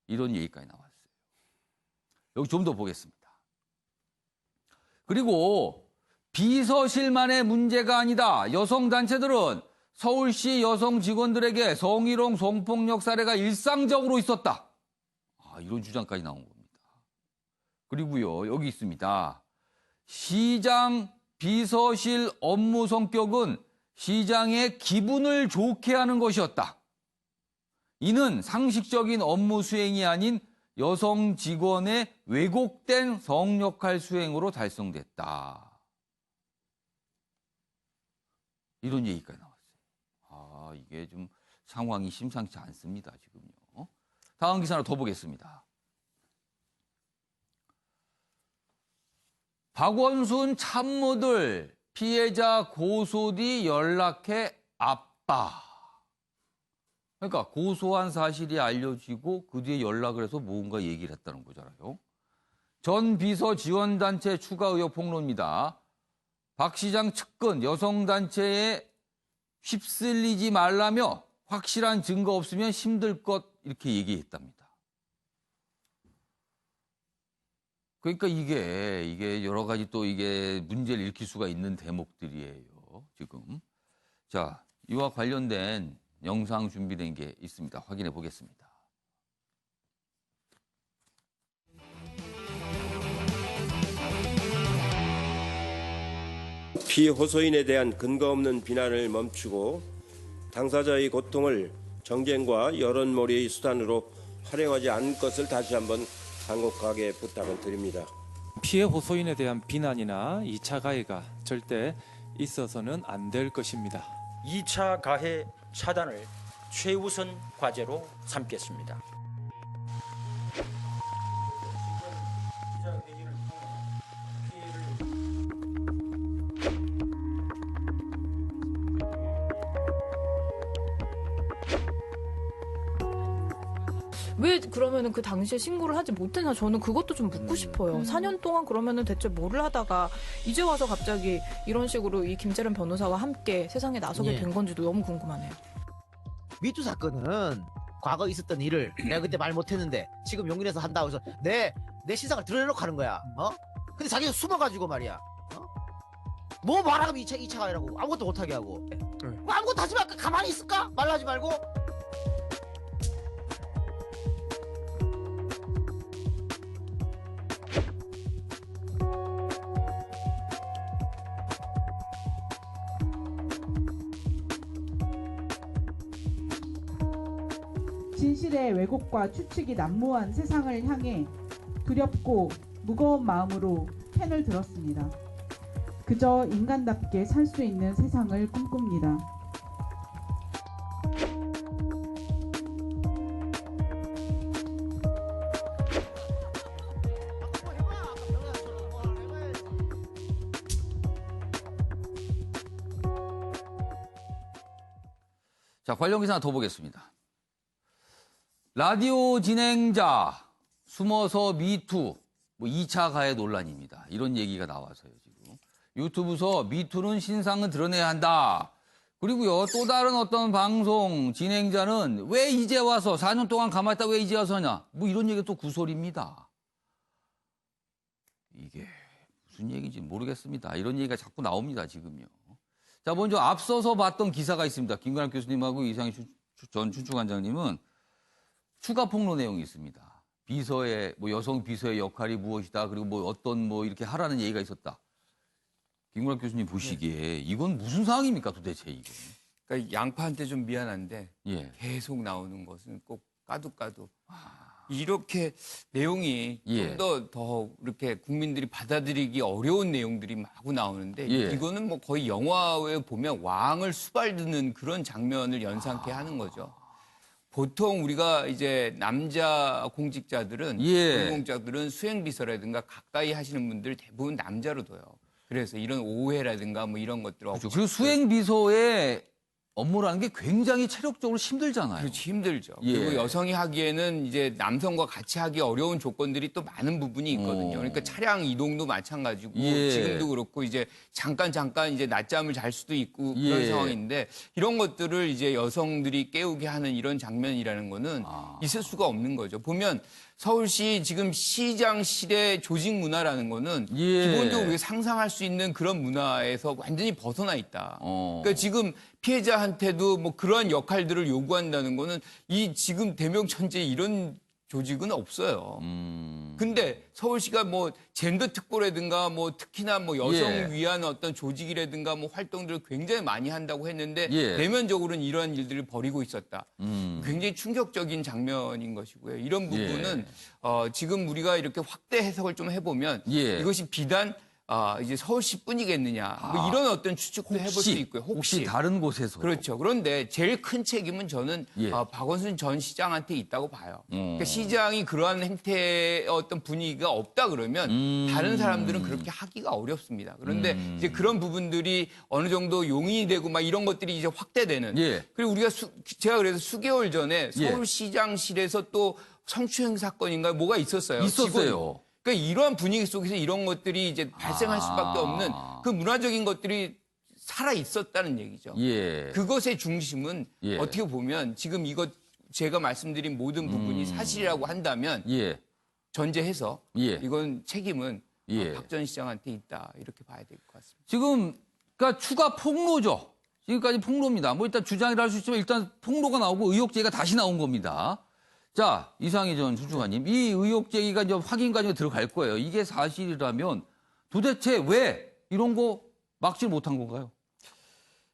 이런 얘기까지 나왔어요. 여기 좀 더 보겠습니다. 그리고 비서실만의 문제가 아니다. 여성단체들은 서울시 여성 직원들에게 성희롱, 성폭력 사례가 일상적으로 있었다. 이런 주장까지 나온 겁니다. 그리고요, 여기 있습니다. 시장 비서실 업무 성격은 시장의 기분을 좋게 하는 것이었다. 이는 상식적인 업무 수행이 아닌 여성 직원의 왜곡된 성 역할 수행으로 달성됐다. 이런 얘기까지 나왔어요. 이게 좀 상황이 심상치 않습니다, 지금요. 다음 기사 하나 더 보겠습니다. 박원순 참모들 피해자 고소 뒤 연락해 압박. 그러니까 고소한 사실이 알려지고 그 뒤에 연락을 해서 뭔가 얘기를 했다는 거잖아요. 전 비서 지원단체 추가 의혹 폭로입니다. 박 시장 측근 여성단체에 휩쓸리지 말라며 확실한 증거 없으면 힘들 것 이렇게 얘기했답니다. 그러니까 이게 여러 가지 또 이게 문제를 일으킬 수가 있는 대목들이에요, 지금. 자, 이와 관련된 영상 준비된 게 있습니다. 확인해 보겠습니다. 피호소인에 대한 근거 없는 비난을 멈추고 당사자의 고통을 정쟁과 여론몰이의 수단으로 활용하지 않을 것을 다시 한번 간곡하게 부탁을 드립니다. 피해 호소인에 대한 비난이나 2차 가해가 절대 있어서는 안 될 것입니다. 2차 가해 차단을 최우선 과제로 삼겠습니다. 왜 그러면은 그 당시에 신고를 하지 못했나 저는 그것도 좀 묻고 싶어요. 4년 동안 그러면은 대체 뭐를 하다가 이제 와서 갑자기 이런 식으로 이 김재련 변호사와 함께 세상에 나서게 된 건지도 너무 궁금하네요. 미투 사건은 과거 있었던 일을 내가 그때 말 못했는데 지금 용기 내서 한다고 해서 내 신상을 드러내놓고 하는 거야. 근데 자기가 숨어가지고 말이야. 뭐 말하면 2차 가해라고 아무것도 못하게 하고. 뭐 아무것도 하지 말까? 가만히 있을까? 말하지 말고. 진실의 왜곡과 추측이 난무한 세상을 향해 두렵고 무거운 마음으로 펜을 들었습니다. 그저 인간답게 살 수 있는 세상을 꿈꿉니다. 자, 관련 기사 하나 더 보겠습니다. 라디오 진행자 숨어서 미투 2차 가해 논란입니다. 이런 얘기가 나와서요, 지금. 유튜브서 미투는 신상은 드러내야 한다. 그리고요, 또 다른 어떤 방송 진행자는 왜 이제 와서 4년 동안 가만히 있다 왜 이제 와서 하냐. 이런 얘기가 또 구설입니다. 이게 무슨 얘기인지 모르겠습니다. 이런 얘기가 자꾸 나옵니다, 지금요. 자, 먼저 앞서서 봤던 기사가 있습니다. 김관학 교수님하고 이상희 전 춘추관장님은 추가 폭로 내용이 있습니다. 비서의 여성 비서의 역할이 무엇이다. 그리고 어떤 이렇게 하라는 얘기가 있었다. 김관학 교수님 보시기에 이건 무슨 상황입니까, 도대체 이게? 그러니까 양파한테 좀 미안한데 계속 나오는 것은 꼭 까도 이렇게 내용이 좀 더 이렇게 국민들이 받아들이기 어려운 내용들이 마구 나오는데 이거는 거의 영화에 보면 왕을 수발드는 그런 장면을 연상케 하는 거죠. 보통 우리가 이제 남자 공직자들은 공직자들은 수행비서라든가 가까이 하시는 분들 대부분 남자로 둬요. 그래서 이런 오해라든가 이런 것들 그렇죠. 그리고 수행비서의 업무라는 게 굉장히 체력적으로 힘들잖아요. 그렇지, 힘들죠. 그리고 여성이 하기에는 이제 남성과 같이 하기 어려운 조건들이 또 많은 부분이 있거든요. 그러니까 차량 이동도 마찬가지고 지금도 그렇고 이제 잠깐 이제 낮잠을 잘 수도 있고 그런 상황인데 이런 것들을 이제 여성들이 깨우게 하는 이런 장면이라는 거는 있을 수가 없는 거죠. 보면 서울시 지금 시장실의 조직 문화라는 거는 기본적으로 우리가 상상할 수 있는 그런 문화에서 완전히 벗어나 있다. 그러니까 지금 피해자한테도 그러한 역할들을 요구한다는 거는 이 지금 대명천재 이런 조직은 없어요. 근데 서울시가 뭐 젠더 특보라든가 뭐 특히나 뭐 여성 예. 위한 어떤 조직이라든가 뭐 활동들을 굉장히 많이 한다고 했는데 예. 내면적으로는 이러한 일들을 벌이고 있었다. 굉장히 충격적인 장면인 것이고요. 이런 부분은 지금 우리가 이렇게 확대 해석을 좀 해보면 예. 이것이 비단 이제 서울시뿐이겠느냐 뭐 이런 어떤 추측도 해볼 수 있고요. 혹시 다른 곳에서 그렇죠. 그런데 제일 큰 책임은 저는 예. 박원순 전 시장한테 있다고 봐요. 그러니까 시장이 그러한 행태의 어떤 분위기가 없다 그러면 다른 사람들은 그렇게 하기가 어렵습니다. 그런데 이제 그런 부분들이 어느 정도 용인이 되고 막 이런 것들이 이제 확대되는. 예. 그리고 우리가 제가 그래서 수개월 전에 서울시장실에서 또 성추행 사건인가 뭐가 있었어요. 있었어요. 그러니까 이러한 분위기 속에서 이런 것들이 이제 발생할 수밖에 없는 그 문화적인 것들이 살아 있었다는 얘기죠. 예. 그것의 중심은 예. 어떻게 보면 지금 이것 제가 말씀드린 모든 부분이 사실이라고 한다면 예. 전제해서 예. 이건 책임은 예. 박 전 시장한테 있다 이렇게 봐야 될 것 같습니다. 지금 그러니까 추가 폭로죠. 지금까지 폭로입니다. 뭐 일단 주장이라 할 수 있지만 일단 폭로가 나오고 의혹 제기가 다시 나온 겁니다. 자, 이상희 전 수주관님, 이 의혹 제기가 이제 확인 과정에 들어갈 거예요. 이게 사실이라면 도대체 왜 이런 거 막지 못한 건가요?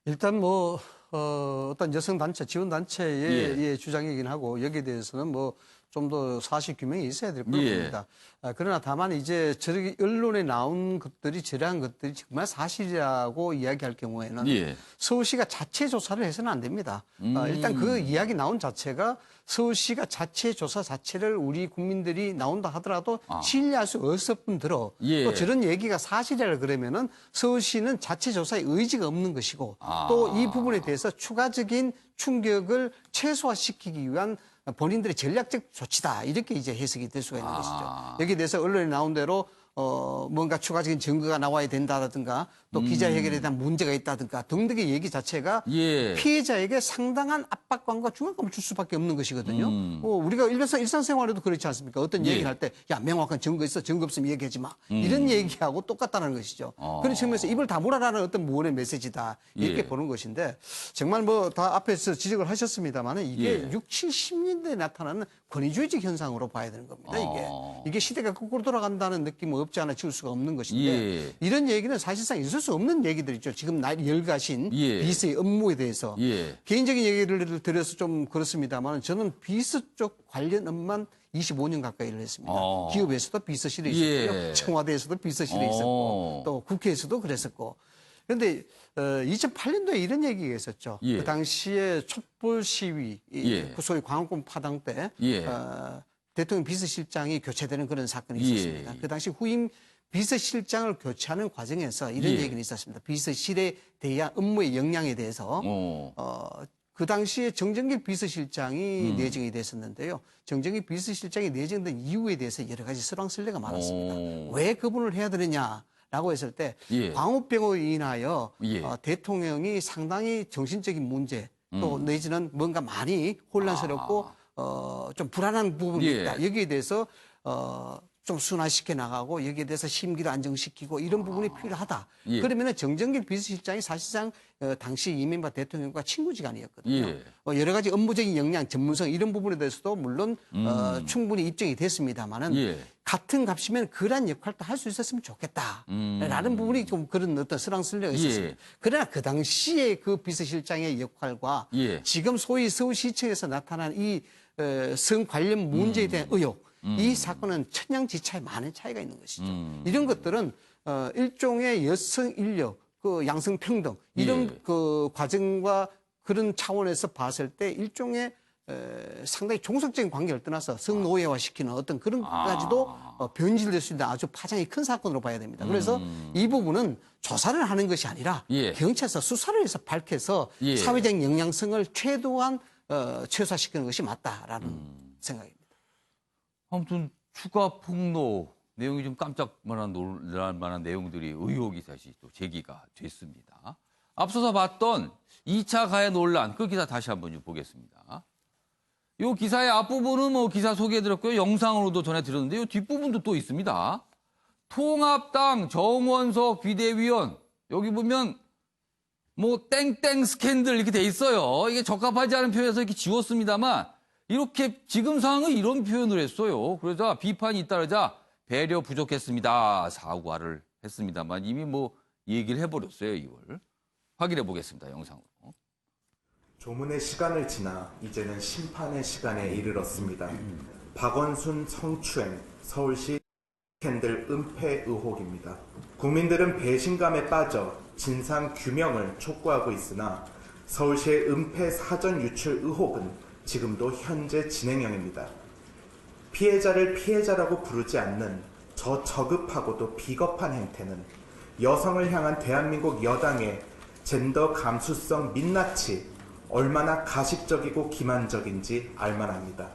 일단 뭐 어떤 여성 단체, 지원 단체의 주장이긴 하고 여기에 대해서는 뭐 좀 더 사실 규명이 있어야 될 거라고 봅니다. 그러나 다만 이제 저렇게 언론에 나온 것들이 저러한 것들이 정말 사실이라고 이야기할 경우에는 서울시가 자체 조사를 해서는 안 됩니다. 일단 그 이야기 나온 자체가 서울시가 자체 조사 자체를 우리 국민들이 나온다 하더라도 신뢰할 수 없을 뿐더러 또 저런 얘기가 사실이라 그러면은 서울시는 자체 조사에 의지가 없는 것이고 또 이 부분에 대해서 추가적인 충격을 최소화시키기 위한 본인들의 전략적 조치다 이렇게 이제 해석이 될 수가 있는 것이죠. 여기에 대해서 언론에 나온 대로 뭔가 추가적인 증거가 나와야 된다든가 또 기자회견에 대한 문제가 있다든가 등등의 얘기 자체가 피해자에게 상당한 압박감과 중압감을 줄 수밖에 없는 것이거든요. 우리가 일상생활에도 그렇지 않습니까? 어떤 얘기를 할 때 야 명확한 증거 있어, 증거 없으면 얘기하지 마. 이런 얘기하고 똑같다는 것이죠. 그런 측면에서 입을 다물어라는 어떤 무언의 메시지다 이렇게 보는 것인데 정말 뭐 다 앞에서 지적을 하셨습니다만 이게 60, 70년대에 나타나는 권위주의적 현상으로 봐야 되는 겁니다. 이게 시대가 거꾸로 돌아간다는 느낌은 없지 않아 지울 수가 없는 것인데 이런 얘기는 사실상 있을 수 없는 얘기들이죠. 지금 열가신 비서의 업무에 대해서 개인적인 얘기를 드려서 좀 그렇습니다만 저는 비서 쪽 관련 업만 25년 가까이 일을 했습니다. 기업에서도 비서실에 있었고요. 청와대에서도 비서실에 있었고 또 국회에서도 그랬었고. 그런데 2008년도에 이런 얘기가 있었죠. 그 당시에 촛불 시위, 그 소위 광화문 파당 때 대통령 비서실장이 교체되는 그런 사건이 있었습니다. 그 당시 후임 비서실장을 교체하는 과정에서 이런 얘기는 있었습니다. 비서실에 대한 업무의 역량에 대해서 그 당시에 정정길 비서실장이 내정이 됐었는데요. 정정길 비서실장이 내정된 이유에 대해서 여러 가지 설왕설래가 많았습니다. 왜 그분을 해야 되느냐라고 했을 때 광우병으로 인하여 대통령이 상당히 정신적인 문제 또 내지는 뭔가 많이 혼란스럽고 좀 불안한 부분이 있다. 여기에 대해서 좀 순화시켜 나가고 여기에 대해서 심기를 안정시키고 이런 부분이 필요하다. 그러면은 정정길 비서실장이 사실상 당시 이명박 대통령과 친구지간이었거든요. 여러 가지 업무적인 역량, 전문성 이런 부분에 대해서도 물론 충분히 입증이 됐습니다만은 같은 값이면 그러한 역할도 할 수 있었으면 좋겠다라는 부분이 좀 그런 어떤 설왕설래가 있었습니다. 그러나 그 당시에 그 비서실장의 역할과 지금 소위 서울시청에서 나타난 이 성 관련 문제에 대한 의혹 이 사건은 천양지차에 많은 차이가 있는 것이죠. 이런 것들은 일종의 여성 인력, 그 양성 평등 이런 그 과정과 그런 차원에서 봤을 때 일종의 상당히 종속적인 관계를 떠나서 성노예화시키는 어떤 그런 까지도 변질될 수 있는 아주 파장이 큰 사건으로 봐야 됩니다. 그래서 이 부분은 조사를 하는 것이 아니라 경찰서 수사를 해서 밝혀서 사회적 영향성을 최대한 최소화시키는 것이 맞다라는 생각입니다. 아무튼 추가 폭로 내용이 좀 깜짝 놀랄 만한 내용들이 의혹이 다시 또 제기가 됐습니다. 앞서서 봤던 2차 가해 논란 그 기사 다시 한번 좀 보겠습니다. 이 기사의 앞부분은 뭐 기사 소개해드렸고요. 영상으로도 전해드렸는데 이 뒷부분도 또 있습니다. 통합당 정원석 비대위원 여기 보면 뭐 땡땡 스캔들 이렇게 돼 있어요. 이게 적합하지 않은 표현에서 이렇게 지웠습니다만 이렇게 지금 상황은 이런 표현을 했어요. 그러자 비판이 잇따르자 배려 부족했습니다. 사과를 했습니다만 이미 뭐 얘기를 해버렸어요, 이걸. 확인해 보겠습니다, 영상으로. 조문의 시간을 지나 이제는 심판의 시간에 이르렀습니다. 박원순 성추행 서울시 스캔들 은폐 의혹입니다. 국민들은 배신감에 빠져 진상 규명을 촉구하고 있으나 서울시의 은폐 사전 유출 의혹은 지금도 현재 진행형입니다. 피해자를 피해자라고 부르지 않는 저 저급하고도 비겁한 행태는 여성을 향한 대한민국 여당의 젠더 감수성 민낯이 얼마나 가식적이고 기만적인지 알만합니다.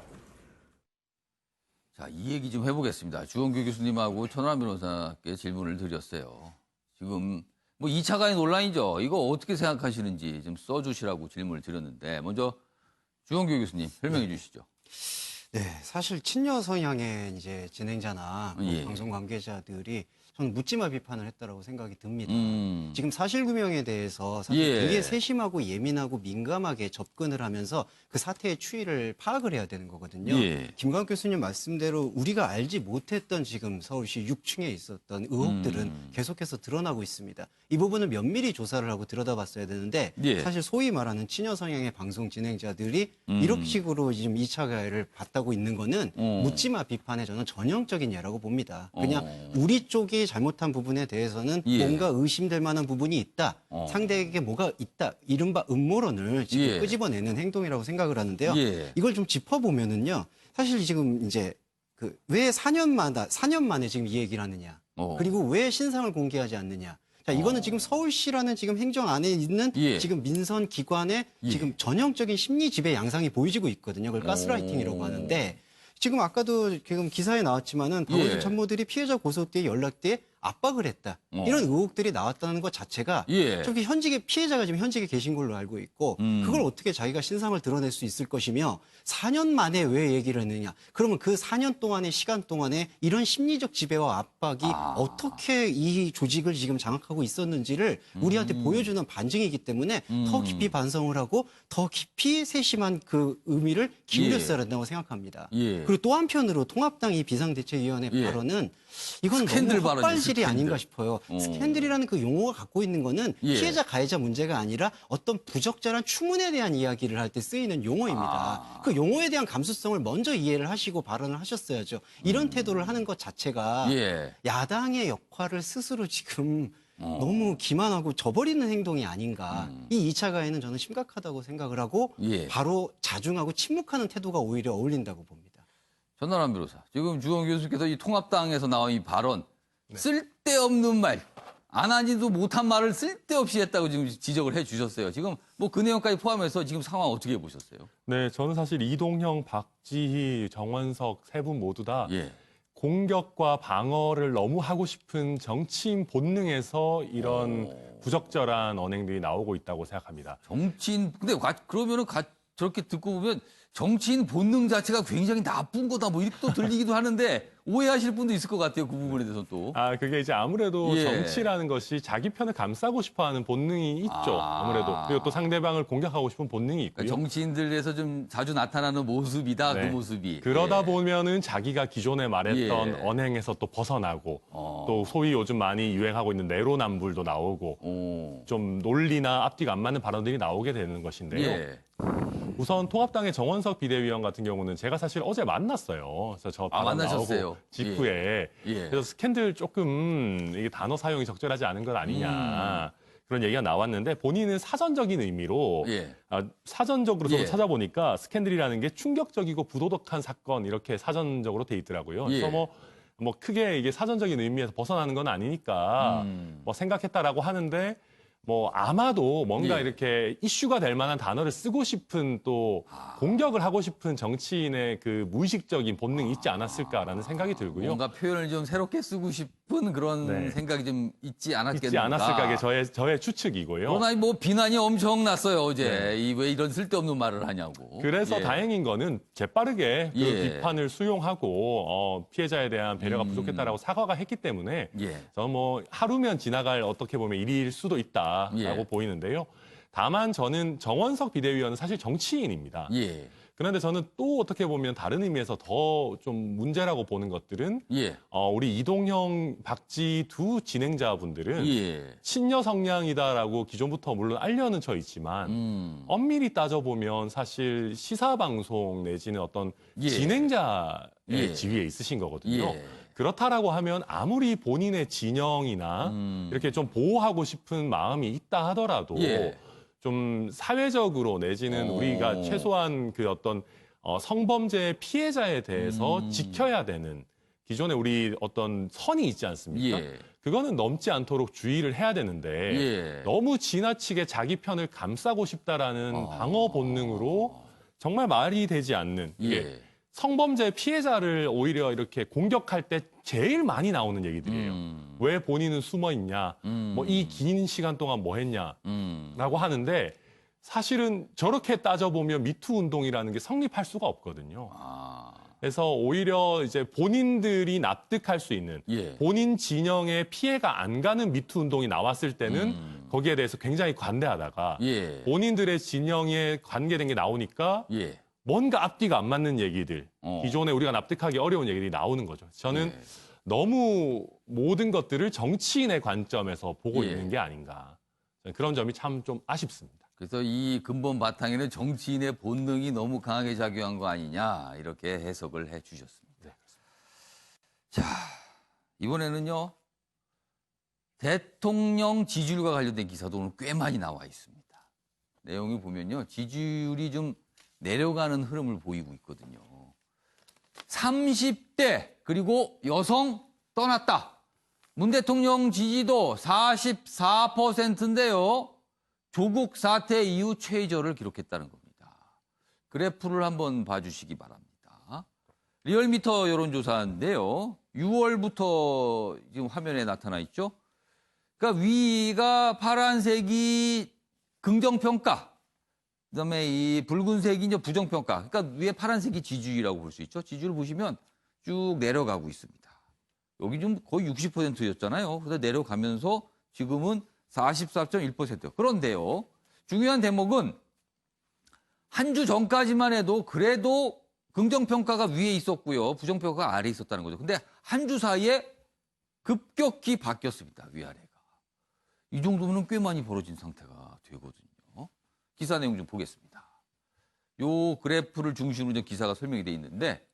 자, 이 얘기 좀 해보겠습니다. 주원규 교수님하고 천하람 변호사께 질문을 드렸어요. 지금 뭐 2차 가해 논란이죠. 이거 어떻게 생각하시는지 좀 써주시라고 질문을 드렸는데 먼저 주원규 교수님 설명해 주시죠. 네, 사실 친여 성향의 이제 진행자나 뭐 방송 관계자들이 저는 묻지마 비판을 했다라고 생각이 듭니다. 지금 사실규명에 대해서 사실 되게 세심하고 예민하고 민감하게 접근을 하면서 그 사태의 추이를 파악을 해야 되는 거거든요. 김광욱 교수님 말씀대로 우리가 알지 못했던 지금 서울시 6층에 있었던 의혹들은 계속해서 드러나고 있습니다. 이 부분은 면밀히 조사를 하고 들여다봤어야 되는데 사실 소위 말하는 친여 성향의 방송 진행자들이 이런 식으로 지금 2차 가해를 받다고 있는 거는 묻지마 비판의 저는 전형적인 예라고 봅니다. 그냥 우리 쪽이 잘못한 부분에 대해서는 뭔가 의심될 만한 부분이 있다. 상대에게 뭐가 있다. 이른바 음모론을 지금 끄집어내는 행동이라고 생각을 하는데요. 이걸 좀 짚어보면은요. 사실 지금 이제 왜 4년 만에 지금 이 얘기를 하느냐. 그리고 왜 신상을 공개하지 않느냐. 자, 이거는 지금 서울시라는 지금 행정 안에 있는 지금 민선 기관의 지금 전형적인 심리 지배 양상이 보여지고 있거든요. 그걸 가스라이팅이라고 하는데 지금 아까도 지금 기사에 나왔지만은 박원순 참모들이 피해자 고소 때 연락대에 압박을 했다. 이런 의혹들이 나왔다는 것 자체가 저기 현직에 피해자가 지금 현직에 계신 걸로 알고 있고 그걸 어떻게 자기가 신상을 드러낼 수 있을 것이며 4년 만에 왜 얘기를 했느냐. 그러면 그 4년 동안의 시간 동안에 이런 심리적 지배와 압박이 어떻게 이 조직을 지금 장악하고 있었는지를 우리한테 보여주는 반증이기 때문에 더 깊이 반성을 하고 더 깊이 세심한 그 의미를 기울였어야 한다고 생각합니다. 그리고 또 한편으로 통합당 이 비상대책위원회 발언은 이건 너무 헛발질이 아닌가 싶어요. 스캔들이라는 그 용어가 갖고 있는 거는 피해자 가해자 문제가 아니라 어떤 부적절한 추문에 대한 이야기를 할 때 쓰이는 용어입니다. 그 용어에 대한 감수성을 먼저 이해를 하시고 발언을 하셨어야죠. 이런 태도를 하는 것 자체가 야당의 역할을 스스로 지금 너무 기만하고 저버리는 행동이 아닌가. 이 2차 가해는 저는 심각하다고 생각을 하고 바로 자중하고 침묵하는 태도가 오히려 어울린다고 봅니다. 전나람 변호사, 지금 주원 교수께서 이 통합당에서 나온 이 발언, 쓸데없는 말, 안 하지도 못한 말을 쓸데없이 했다고 지금 지적을 해 주셨어요. 지금 뭐 그 내용까지 포함해서 지금 상황 어떻게 보셨어요? 네, 저는 사실 이동형, 박지희, 정원석 세 분 모두 다 공격과 방어를 너무 하고 싶은 정치인 본능에서 이런 부적절한 언행들이 나오고 있다고 생각합니다. 정치인, 근데 그러면은 저렇게 듣고 보면 정치인 본능 자체가 굉장히 나쁜 거다 뭐 이렇게 또 들리기도 하는데 오해하실 분도 있을 것 같아요. 그 부분에 대해서 또. 그게 이제 아무래도 정치라는 것이 자기 편을 감싸고 싶어하는 본능이 있죠. 아무래도. 그리고 또 상대방을 공격하고 싶은 본능이 있고요. 그러니까 정치인들에서 좀 자주 나타나는 모습이다. 그 모습이. 그러다 보면은 자기가 기존에 말했던 언행에서 또 벗어나고 또 소위 요즘 많이 유행하고 있는 내로남불도 나오고 좀 논리나 앞뒤가 안 맞는 발언들이 나오게 되는 것인데요. 우선 통합당의 정원석 비대위원 같은 경우는 제가 사실 어제 만났어요. 그래서 저 발언 나오고 직후에 그래서 스캔들 조금 이게 단어 사용이 적절하지 않은 것 아니냐 그런 얘기가 나왔는데 본인은 사전적인 의미로 사전적으로 저도 찾아보니까 스캔들이라는 게 충격적이고 부도덕한 사건 이렇게 사전적으로 돼 있더라고요. 그래서 뭐 크게 이게 사전적인 의미에서 벗어나는 건 아니니까 뭐 생각했다라고 하는데. 뭐 아마도 뭔가 이렇게 이슈가 될 만한 단어를 쓰고 싶은 또 공격을 하고 싶은 정치인의 그 무의식적인 본능이 있지 않았을까라는 생각이 들고요. 뭔가 표현을 좀 새롭게 쓰고 싶은 그런 생각이 좀 있지 않았겠는가. 있지 않았을까 게 저의 추측이고요. 그러나 뭐 비난이 엄청났어요 어제. 왜 이런 쓸데없는 말을 하냐고. 그래서 다행인 거는 재빠르게 그 비판을 수용하고 피해자에 대한 배려가 부족했다라고 사과가 했기 때문에 저는 뭐 하루면 지나갈 어떻게 보면 일일 수도 있다라고 보이는데요. 다만 저는 정원석 비대위원은 사실 정치인입니다. 그런데 저는 또 어떻게 보면 다른 의미에서 더 좀 문제라고 보는 것들은 우리 이동형, 박지 두 진행자분들은 친여 성향이다라고 기존부터 물론 알려는 쳐 있지만 엄밀히 따져보면 사실 시사방송 내지는 어떤 진행자의 지위에 있으신 거거든요. 그렇다라고 하면 아무리 본인의 진영이나 이렇게 좀 보호하고 싶은 마음이 있다 하더라도 좀 사회적으로 내지는 우리가 최소한 그 어떤 성범죄 피해자에 대해서 지켜야 되는 기존에 우리 어떤 선이 있지 않습니까? 그거는 넘지 않도록 주의를 해야 되는데 너무 지나치게 자기 편을 감싸고 싶다라는 방어 본능으로 정말 말이 되지 않는 이게 성범죄 피해자를 오히려 이렇게 공격할 때 제일 많이 나오는 얘기들이에요. 왜 본인은 숨어 있냐? 뭐 이 긴 시간 동안 뭐 했냐? 라고 하는데 사실은 저렇게 따져보면 미투 운동이라는 게 성립할 수가 없거든요. 그래서 오히려 이제 본인들이 납득할 수 있는 본인 진영에 피해가 안 가는 미투 운동이 나왔을 때는 거기에 대해서 굉장히 관대하다가 본인들의 진영에 관계된 게 나오니까 뭔가 앞뒤가 안 맞는 얘기들, 기존에 우리가 납득하기 어려운 얘기들이 나오는 거죠. 저는 너무 모든 것들을 정치인의 관점에서 보고 있는 게 아닌가. 그런 점이 참 좀 아쉽습니다. 그래서 이 근본 바탕에는 정치인의 본능이 너무 강하게 작용한 거 아니냐 이렇게 해석을 해 주셨습니다. 자, 이번에는요. 대통령 지지율과 관련된 기사도 오늘 꽤 많이 나와 있습니다. 내용이 보면요. 지지율이 좀 내려가는 흐름을 보이고 있거든요. 30대 그리고 여성 떠났다. 문 대통령 지지도 44%인데요. 조국 사태 이후 최저를 기록했다는 겁니다. 그래프를 한번 봐주시기 바랍니다. 리얼미터 여론조사인데요. 6월부터 지금 화면에 나타나 있죠. 그러니까 위가 파란색이 긍정평가, 그다음에 이 붉은색이 이제 부정평가. 그러니까 위에 파란색이 지지율이라고 볼 수 있죠. 지지율을 보시면 쭉 내려가고 있습니다. 여기 좀 거의 60%였잖아요. 그래서 내려가면서 지금은 44.1%. 그런데요. 중요한 대목은 한 주 전까지만 해도 그래도 긍정평가가 위에 있었고요. 부정평가가 아래에 있었다는 거죠. 근데 한 주 사이에 급격히 바뀌었습니다. 위아래가. 이 정도면 꽤 많이 벌어진 상태가 되거든요. 기사 내용 좀 보겠습니다. 요 그래프를 중심으로 이제 기사가 설명이 돼 있는데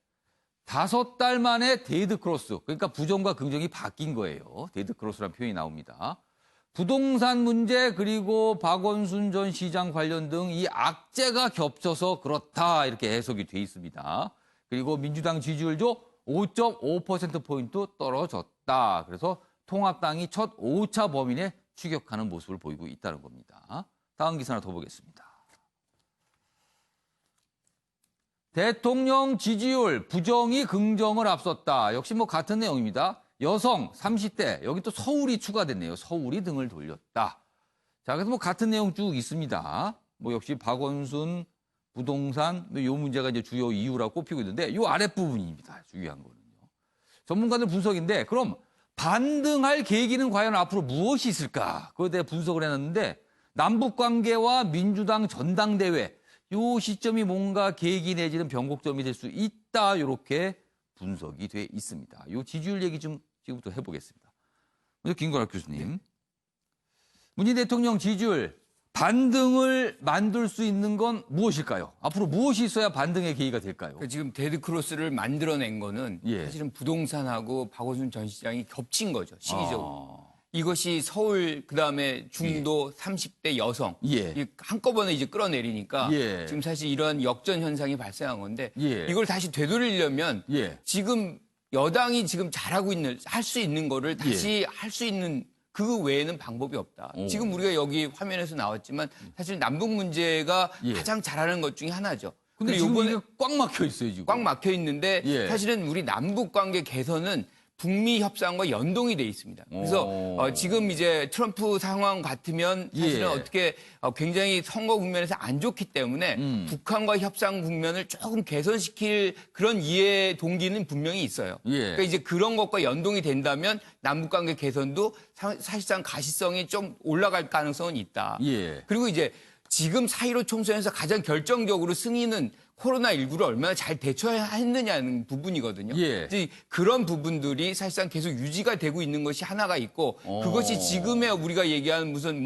5달 만에 데이드 크로스, 그러니까 부정과 긍정이 바뀐 거예요. 데이드 크로스라는 표현이 나옵니다. 부동산 문제 그리고 박원순 전 시장 관련 등 이 악재가 겹쳐서 그렇다 이렇게 해석이 돼 있습니다. 그리고 민주당 지지율도 5.5%포인트 떨어졌다. 그래서 통합당이 첫 5차 범인에 추격하는 모습을 보이고 있다는 겁니다. 다음 기사 하나 더 보겠습니다. 대통령 지지율 부정이 긍정을 앞섰다. 역시 뭐 같은 내용입니다. 여성 30대 여기 또 서울이 추가됐네요. 서울이 등을 돌렸다. 자, 그래서 뭐 같은 내용 쭉 있습니다. 뭐 역시 박원순 부동산 요 문제가 이제 주요 이유라고 꼽히고 있는데 요 아랫부분입니다. 중요한 거는요. 전문가들 분석인데 그럼 반등할 계기는 과연 앞으로 무엇이 있을까? 그거에 대해 분석을 해놨는데 남북 관계와 민주당 전당대회 요 시점이 뭔가 계기 내지는 변곡점이 될 수 있다. 이렇게 분석이 돼 있습니다. 요 지지율 얘기 좀 지금부터 해보겠습니다. 먼저 김건학 교수님. 문재인 대통령 지지율 반등을 만들 수 있는 건 무엇일까요? 앞으로 무엇이 있어야 반등의 계기가 될까요? 지금 데드크로스를 만들어낸 거는 사실은 부동산하고 박원순 전 시장이 겹친 거죠. 시기적으로. 이것이 서울 그다음에 중도 30대 여성 한꺼번에 이제 끌어내리니까 지금 사실 이런 역전 현상이 발생한 건데 이걸 다시 되돌리려면 지금 여당이 지금 잘하고 있는 할 수 있는 거를 다시 할 수 있는 그 외에는 방법이 없다. 지금 우리가 여기 화면에서 나왔지만 사실 남북 문제가 가장 잘하는 것 중에 하나죠. 근데 지금 이게 꽉 막혀 있어요, 지금. 꽉 막혀 있는데 사실은 우리 남북 관계 개선은 북미 협상과 연동이 돼 있습니다. 그래서 지금 이제 트럼프 상황 같으면 사실은 어떻게 굉장히 선거 국면에서 안 좋기 때문에 북한과 협상 국면을 조금 개선시킬 그런 이해 동기는 분명히 있어요. 그러니까 이제 그런 것과 연동이 된다면 남북관계 개선도 사실상 가시성이 좀 올라갈 가능성은 있다. 그리고 이제 지금 4.15 총선에서 가장 결정적으로 승인은 코로나19를 얼마나 잘 대처했느냐는 부분이거든요. 예. 이제 그런 부분들이 사실상 계속 유지가 되고 있는 것이 하나가 있고 그것이 지금의 우리가 얘기하는 무슨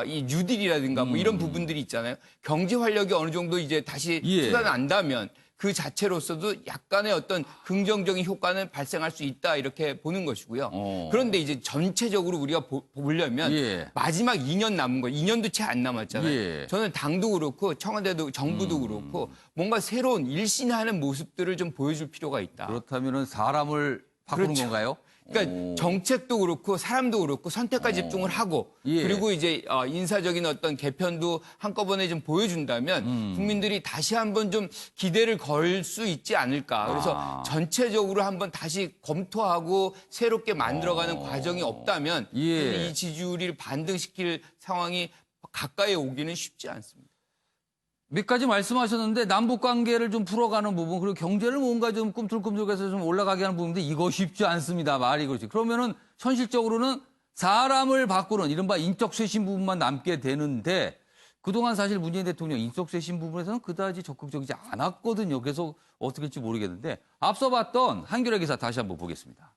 이 뉴딜이라든가 뭐 이런 부분들이 있잖아요. 경제 활력이 어느 정도 이제 다시 예. 솟아난다면 그 자체로서도 약간의 어떤 긍정적인 효과는 발생할 수 있다 이렇게 보는 것이고요. 그런데 이제 전체적으로 우리가 보려면 예. 마지막 2년 남은 거 2년도 채 안 남았잖아요. 예. 저는 당도 그렇고 청와대도 정부도 그렇고 뭔가 새로운 일신하는 모습들을 좀 보여줄 필요가 있다. 그렇다면은 사람을 바꾸는 그렇죠. 건가요? 그러니까 정책도 그렇고 사람도 그렇고 선택까지 집중을 하고 예. 그리고 이제 인사적인 어떤 개편도 한꺼번에 좀 보여준다면 국민들이 다시 한번 좀 기대를 걸 수 있지 않을까. 그래서 전체적으로 한번 다시 검토하고 새롭게 만들어가는 과정이 없다면 예. 이 지지율을 반등시킬 상황이 가까이 오기는 쉽지 않습니다. 몇 가지 말씀하셨는데 남북 관계를 좀 풀어가는 부분 그리고 경제를 뭔가 좀 꿈틀꿈틀해서 좀 올라가게 하는 부분인데 이거 쉽지 않습니다. 말이 그렇지. 그러면은 현실적으로는 사람을 바꾸는 이른바 인적 쇄신 부분만 남게 되는데 그동안 사실 문재인 대통령 인적 쇄신 부분에서는 그다지 적극적이지 않았거든요. 그래서 어떻게 할지 모르겠는데 앞서 봤던 한겨레 기사 다시 한번 보겠습니다.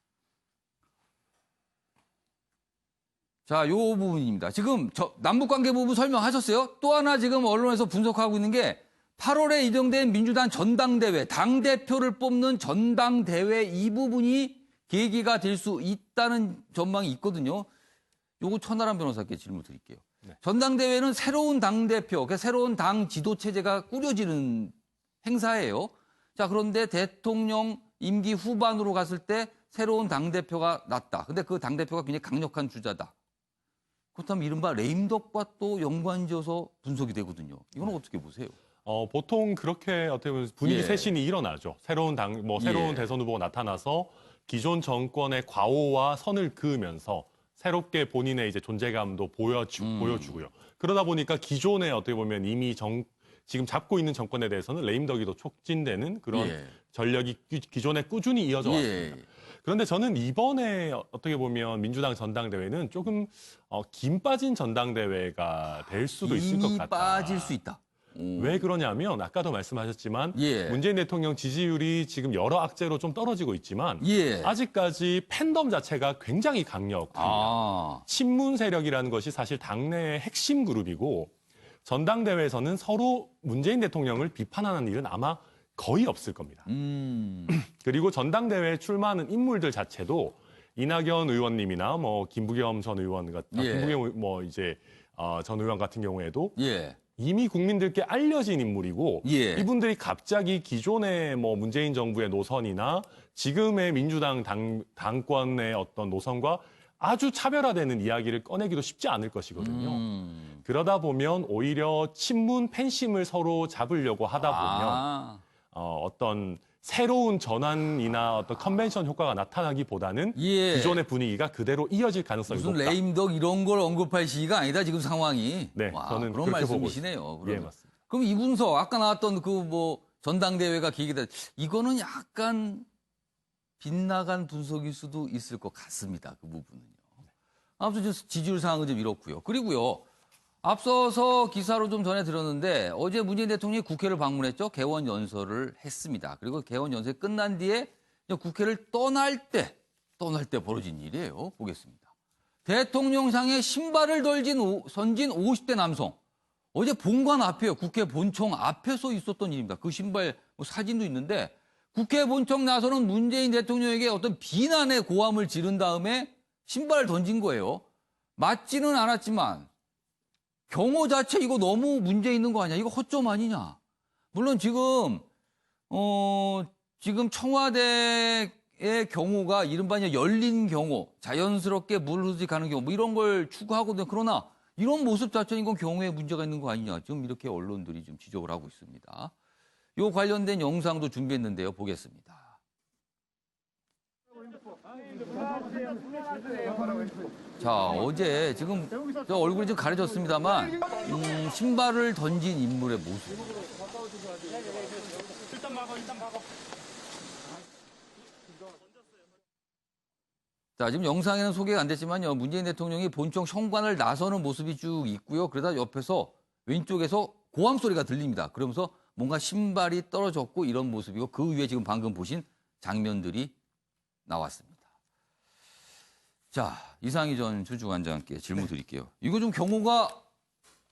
자, 요 부분입니다. 지금 남북관계 부분 설명하셨어요? 또 하나 지금 언론에서 분석하고 있는 게 8월에 예정된 민주당 전당대회, 당대표를 뽑는 전당대회 이 부분이 계기가 될 수 있다는 전망이 있거든요. 요거 천하람 변호사께 질문 드릴게요. 네. 전당대회는 새로운 당대표, 그러니까 새로운 당 지도체제가 꾸려지는 행사예요. 자, 그런데 대통령 임기 후반으로 갔을 때 새로운 당대표가 났다. 근데 그 당대표가 굉장히 강력한 주자다. 그렇다면 이른바 레임덕과 또 연관지어서 분석이 되거든요. 이건 어떻게 보세요? 보통 그렇게 어떻게 보면 분위기 예. 쇄신이 일어나죠. 새로운 새로운 예. 대선 후보가 나타나서 기존 정권의 과오와 선을 그으면서 새롭게 본인의 이제 존재감도 보여주고요. 그러다 보니까 기존에 어떻게 보면 이미 지금 잡고 있는 정권에 대해서는 레임덕이 더 촉진되는 그런 예. 전력이 기존에 꾸준히 이어져 왔습니다. 예. 그런데 저는 이번에 어떻게 보면 민주당 전당대회는 조금 김 빠진 전당대회가 될 수도 있을 것 같다. 빠질 수 있다. 왜 그러냐면 아까도 말씀하셨지만 예. 문재인 대통령 지지율이 지금 여러 악재로 좀 떨어지고 있지만 예. 아직까지 팬덤 자체가 굉장히 강력합니다. 친문 세력이라는 것이 사실 당내의 핵심 그룹이고 전당대회에서는 서로 문재인 대통령을 비판하는 일은 아마 거의 없을 겁니다. 그리고 전당대회에 출마하는 인물들 자체도 이낙연 의원님이나 김부겸 전 의원 같은 예. 김부겸 전 의원 같은 경우에도 예. 이미 국민들께 알려진 인물이고 예. 이분들이 갑자기 기존의 문재인 정부의 노선이나 지금의 민주당 당권의 어떤 노선과 아주 차별화되는 이야기를 꺼내기도 쉽지 않을 것이거든요. 그러다 보면 오히려 친문 팬심을 서로 잡으려고 하다 보면 어떤 새로운 전환이나 어떤 컨벤션 효과가 나타나기보다는 예. 기존의 분위기가 그대로 이어질 가능성이 무슨 높다. 레임덕 이런 걸 언급할 시기가 아니다 지금 상황이. 네, 그런 저는 그렇게 말씀이시네요. 보고 그러면. 예, 맞습니다. 그럼 이 분석 아까 나왔던 전당대회가 계기다. 이거는 약간 빗나간 분석일 수도 있을 것 같습니다. 그 부분은요. 아무튼 지지율 상황은 좀 이렇고요. 그리고요. 앞서서 기사로 좀 전해 들었는데 어제 문재인 대통령이 국회를 방문했죠. 개원 연설을 했습니다. 그리고 개원 연설이 끝난 뒤에 국회를 떠날 때 벌어진 일이에요. 보겠습니다. 대통령상에 신발을 선진 50대 남성. 어제 본관 앞에요. 국회 본청 앞에서 있었던 일입니다. 그 신발 사진도 있는데 국회 본청 나서는 문재인 대통령에게 어떤 비난의 고함을 지른 다음에 신발을 던진 거예요. 맞지는 않았지만 경호 자체 이거 너무 문제 있는 거 아니야? 이거 허점 아니냐? 물론 지금 청와대의 경우가 이른바 열린 경호, 자연스럽게 물 흐르지 가는 경우 이런 걸 추구하거든요. 그러나 이런 모습 자체는 이건 경호에 문제가 있는 거 아니냐? 지금 이렇게 언론들이 좀 지적을 하고 있습니다. 이 관련된 영상도 준비했는데요. 보겠습니다. 자, 어제 지금 저 얼굴이 좀 가려졌습니다만 신발을 던진 인물의 모습. 자, 지금 영상에는 소개가 안 됐지만요. 문재인 대통령이 본청 현관을 나서는 모습이 쭉 있고요. 그러다 옆에서 왼쪽에서 고함 소리가 들립니다. 그러면서 뭔가 신발이 떨어졌고 이런 모습이고 그 위에 지금 방금 보신 장면들이 나왔습니다. 자, 이상희 전 주주관장께 질문 드릴게요. 이거 좀 경호가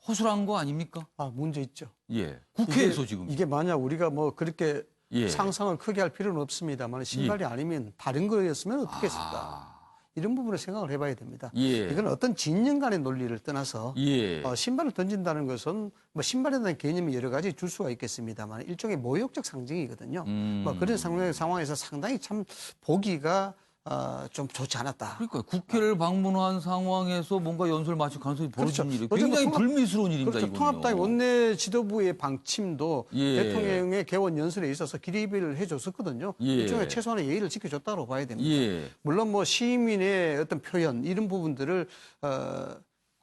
허술한 거 아닙니까? 아, 문제 있죠. 예. 국회에서 이게, 지금. 이게 만약 우리가 뭐 그렇게 예. 상상을 크게 할 필요는 없습니다만 신발이 아니면 다른 거였으면 어떻게 했을까? 이런 부분을 생각을 해봐야 됩니다. 예. 이건 어떤 진영 간의 논리를 떠나서 예. 신발을 던진다는 것은 뭐 신발에 대한 개념이 여러 가지 줄 수가 있겠습니다만 일종의 모욕적 상징이거든요. 뭐 그런 상황에서 상당히 참 보기가 좀 좋지 않았다. 그러니까 국회를 방문한 상황에서 뭔가 연설 마칠 가능성이 벌어진 그렇죠. 일이 굉장히 불미스러운 일입니다. 그렇죠. 이거는요. 통합당 원내 지도부의 방침도 예. 대통령의 개원 연설에 있어서 기립을 해줬었거든요. 예. 일종의 최소한의 예의를 지켜줬다고 봐야 됩니다. 예. 물론 뭐 시민의 어떤 표현 이런 부분들을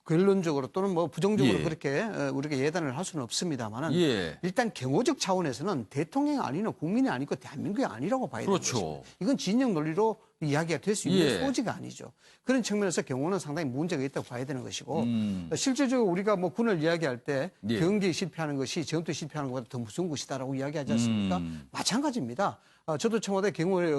결론적으로 또는 뭐 부정적으로 예. 그렇게 우리가 예단을 할 수는 없습니다만은 예. 일단 경호적 차원에서는 대통령이 아니고 국민이 아니고 대한민국이 아니라고 봐야 되는 그렇죠. 것입니다. 이건 진영 논리로 이야기가 될 수 있는 예. 소지가 아니죠. 그런 측면에서 경호는 상당히 문제가 있다고 봐야 되는 것이고 실질적으로 우리가 뭐 군을 이야기할 때 예. 경기에 실패하는 것이 전투에 실패하는 것보다 더 무서운 것이다라고 이야기하지 않습니까? 마찬가지입니다. 저도 청와대 경호에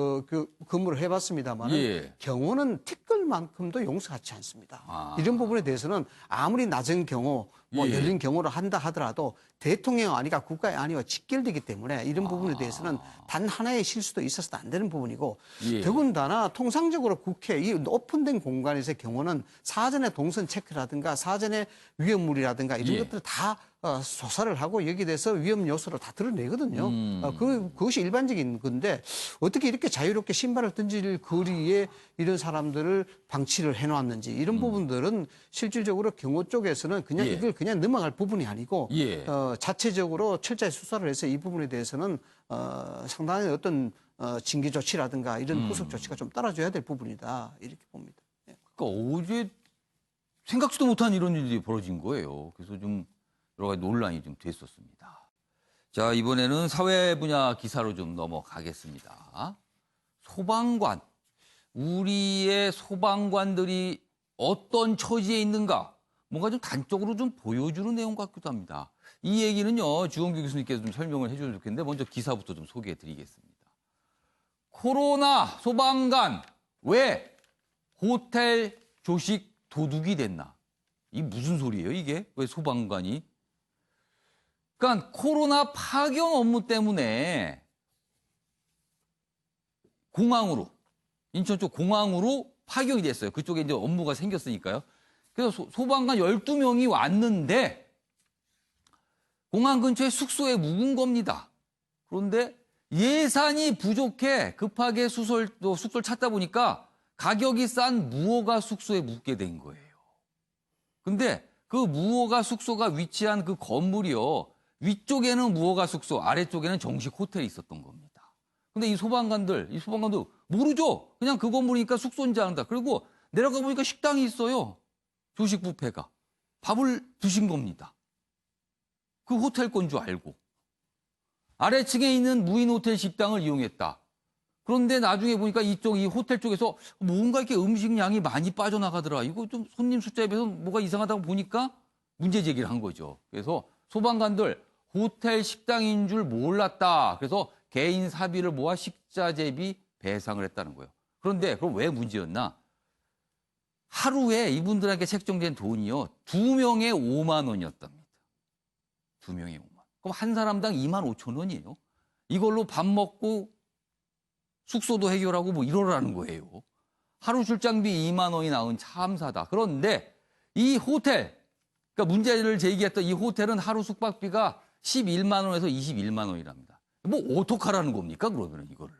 근무를 해봤습니다만 예. 경호는 티끌만큼도 용서하지 않습니다. 이런 부분에 대해서는 아무리 낮은 경호, 뭐 예. 열린 경호를 한다 하더라도 대통령 안위가 국가의 안위와 직결되기 때문에 이런 부분에 대해서는 단 하나의 실수도 있어서도 안 되는 부분이고 예. 더군다나 통상적으로 국회 이 오픈된 공간에서의 경호는 사전에 동선 체크라든가 사전에 위험물이라든가 이런 예. 것들을 다 조사를 하고 여기에 대해서 위험 요소를 다 드러내거든요. 그것이 일반적인 건데 어떻게 이렇게 자유롭게 신발을 던질 거리에 이런 사람들을 방치를 해놓았는지 이런 부분들은 실질적으로 경호 쪽에서는 그냥 예. 이걸 그냥 넘어갈 부분이 아니고 예. 자체적으로 철저히 수사를 해서 이 부분에 대해서는 상당히 어떤 징계 조치라든가 이런 후속 조치가 좀 따라줘야 될 부분이다 이렇게 봅니다. 그러니까 어제 생각지도 못한 이런 일이 벌어진 거예요. 그래서 좀 여러 가지 논란이 좀 됐었습니다. 자, 이번에는 사회 분야 기사로 좀 넘어가겠습니다. 소방관. 우리의 소방관들이 어떤 처지에 있는가? 뭔가 좀 단적으로 좀 보여주는 내용 같기도 합니다. 이 얘기는요, 주홍규 교수님께서 좀 설명을 해주면 좋겠는데, 먼저 기사부터 좀 소개해 드리겠습니다. 코로나 소방관, 왜 호텔 조식 도둑이 됐나? 이 무슨 소리예요, 이게? 왜 소방관이? 그러니까 코로나 파견 업무 때문에 공항으로, 인천 쪽 공항으로 파견이 됐어요. 그쪽에 이제 업무가 생겼으니까요. 그래서 소방관 12명이 왔는데 공항 근처에 숙소에 묵은 겁니다. 그런데 예산이 부족해 급하게 숙소를 찾다 보니까 가격이 싼 무허가 숙소에 묵게 된 거예요. 근데 그 무허가 숙소가 위치한 그 건물이요. 위쪽에는 무허가 숙소, 아래쪽에는 정식 호텔이 있었던 겁니다. 근데 이 소방관들 모르죠. 그냥 그 건물이니까 숙소인지 안다. 그리고 내려가 보니까 식당이 있어요. 조식 뷔페가. 밥을 드신 겁니다. 그 호텔 건 줄 알고. 아래층에 있는 무인 호텔 식당을 이용했다. 그런데 나중에 보니까 이 호텔 쪽에서 뭔가 이렇게 음식량이 많이 빠져나가더라. 이거 좀 손님 숫자에 비해서 뭐가 이상하다고 보니까 문제 제기를 한 거죠. 그래서 소방관들 호텔 식당인 줄 몰랐다. 그래서 개인 사비를 모아 식자재비 배상을 했다는 거예요. 그런데 그럼 왜 문제였나? 하루에 이분들에게 책정된 돈이요. 2명에 5만 원이었답니다. 2명에 5만 원. 그럼 한 사람당 2만 5천 원이에요. 이걸로 밥 먹고 숙소도 해결하고 뭐 이러라는 거예요. 하루 출장비 2만 원이 나온 참사다. 그런데 이 호텔, 그러니까 문제를 제기했던 이 호텔은 하루 숙박비가 11만 원에서 21만 원이랍니다. 뭐 어떡하라는 겁니까? 그러면 이거를.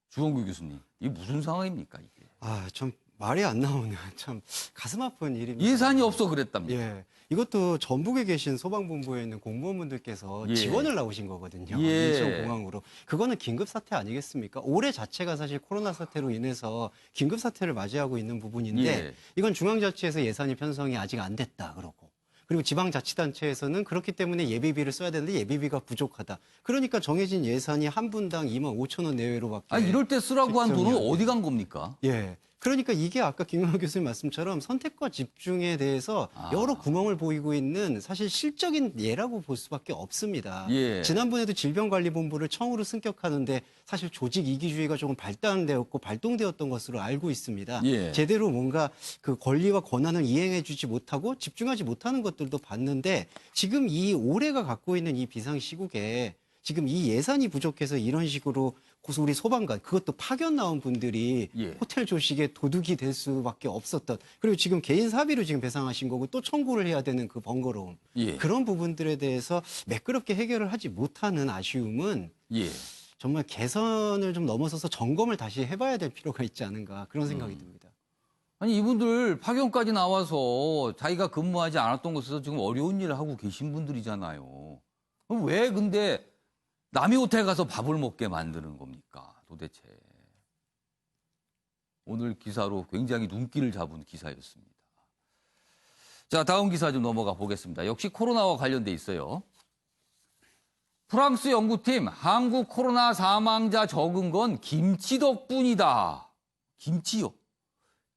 주홍규 교수님, 이게 무슨 상황입니까, 이게? 좀 말이 안 나오는 참 가슴 아픈 일입니다. 예산이 없어 그랬답니다. 예. 이것도 전북에 계신 소방본부에 있는 공무원분들께서 예. 지원을 나오신 거거든요. 예. 인천공항으로. 그거는 긴급사태 아니겠습니까? 올해 자체가 사실 코로나 사태로 인해서 긴급사태를 맞이하고 있는 부분인데 예. 이건 중앙자치에서 예산이 편성이 아직 안 됐다 그러고. 그리고 지방자치단체에서는 그렇기 때문에 예비비를 써야 되는데 예비비가 부족하다. 그러니까 정해진 예산이 한 분당 2만 5천 원 내외로밖에. 이럴 때 쓰라고 한 돈은 어디 간 겁니까? 예. 그러니까 이게 아까 김영하 교수님 말씀처럼 선택과 집중에 대해서 여러 구멍을 보이고 있는 사실 실적인 예라고 볼 수밖에 없습니다. 예. 지난번에도 질병관리본부를 청으로 승격하는데 사실 조직 이기주의가 조금 발달되었고 발동되었던 것으로 알고 있습니다. 예. 제대로 뭔가 그 권리와 권한을 이행해주지 못하고 집중하지 못하는 것들도 봤는데 지금 이 올해가 갖고 있는 이 비상시국에 지금 이 예산이 부족해서 이런 식으로 우리 소방관 그것도 파견 나온 분들이 호텔 조식에 도둑이 될 수밖에 없었던 그리고 지금 개인 사비로 지금 배상하신 거고 또 청구를 해야 되는 그 번거로움 그런 부분들에 대해서 매끄럽게 해결을 하지 못하는 아쉬움은 정말 개선을 좀 넘어서서 점검을 다시 해봐야 될 필요가 있지 않은가 그런 생각이 듭니다. 아니 이분들 파견까지 나와서 자기가 근무하지 않았던 곳에서 지금 어려운 일을 하고 계신 분들이잖아요. 그럼 왜 근데 남의 호텔 가서 밥을 먹게 만드는 겁니까? 도대체. 오늘 기사로 굉장히 눈길을 잡은 기사였습니다. 자, 다음 기사 좀 넘어가 보겠습니다. 역시 코로나와 관련돼 있어요. 프랑스 연구팀 한국 코로나 사망자 적은 건 김치 덕분이다. 김치요.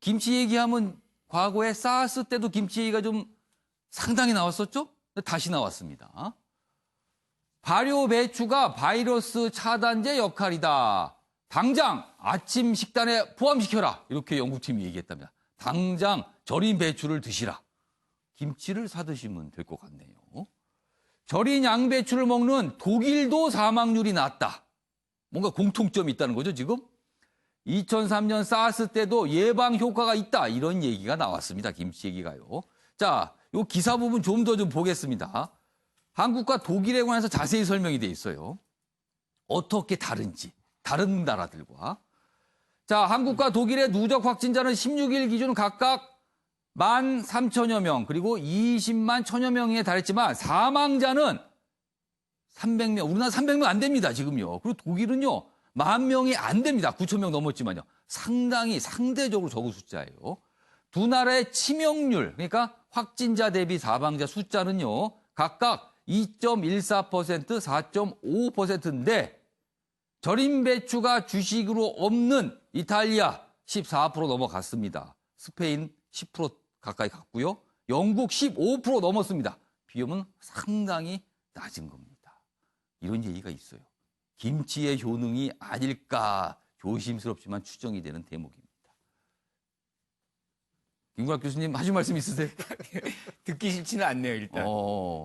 김치 얘기하면 과거에 사스 때도 김치 얘기가 좀 상당히 나왔었죠? 다시 나왔습니다. 발효 배추가 바이러스 차단제 역할이다. 당장 아침 식단에 포함시켜라. 이렇게 연구팀이 얘기했답니다. 당장 절인 배추를 드시라. 김치를 사 드시면 될 것 같네요. 절인 양배추를 먹는 독일도 사망률이 낮다. 뭔가 공통점이 있다는 거죠, 지금? 2003년 사스 때도 예방 효과가 있다. 이런 얘기가 나왔습니다. 김치 얘기가요. 자, 요 기사 부분 좀 더 좀 보겠습니다. 한국과 독일에 관해서 자세히 설명이 돼 있어요. 어떻게 다른지, 다른 나라들과. 자, 한국과 독일의 누적 확진자는 16일 기준 각각 13,000여 명, 그리고 20만 1,000여 명에 달했지만 사망자는 300명, 우리나라 300명 안 됩니다, 지금요. 그리고 독일은요, 10,000명이 안 됩니다. 9,000명 넘었지만요. 상대적으로 적은 숫자예요. 두 나라의 치명률, 그러니까 확진자 대비 사망자 숫자는요, 각각 2.14%, 4.5%인데 절인 배추가 주식으로 없는 이탈리아 14% 넘어갔습니다. 스페인 10% 가까이 갔고요. 영국 15% 넘었습니다. 비염은 상당히 낮은 겁니다. 이런 얘기가 있어요. 김치의 효능이 아닐까 조심스럽지만 추정이 되는 대목입니다. 김구학 교수님 하실 말씀 있으세요? 듣기 싫지는 않네요, 일단.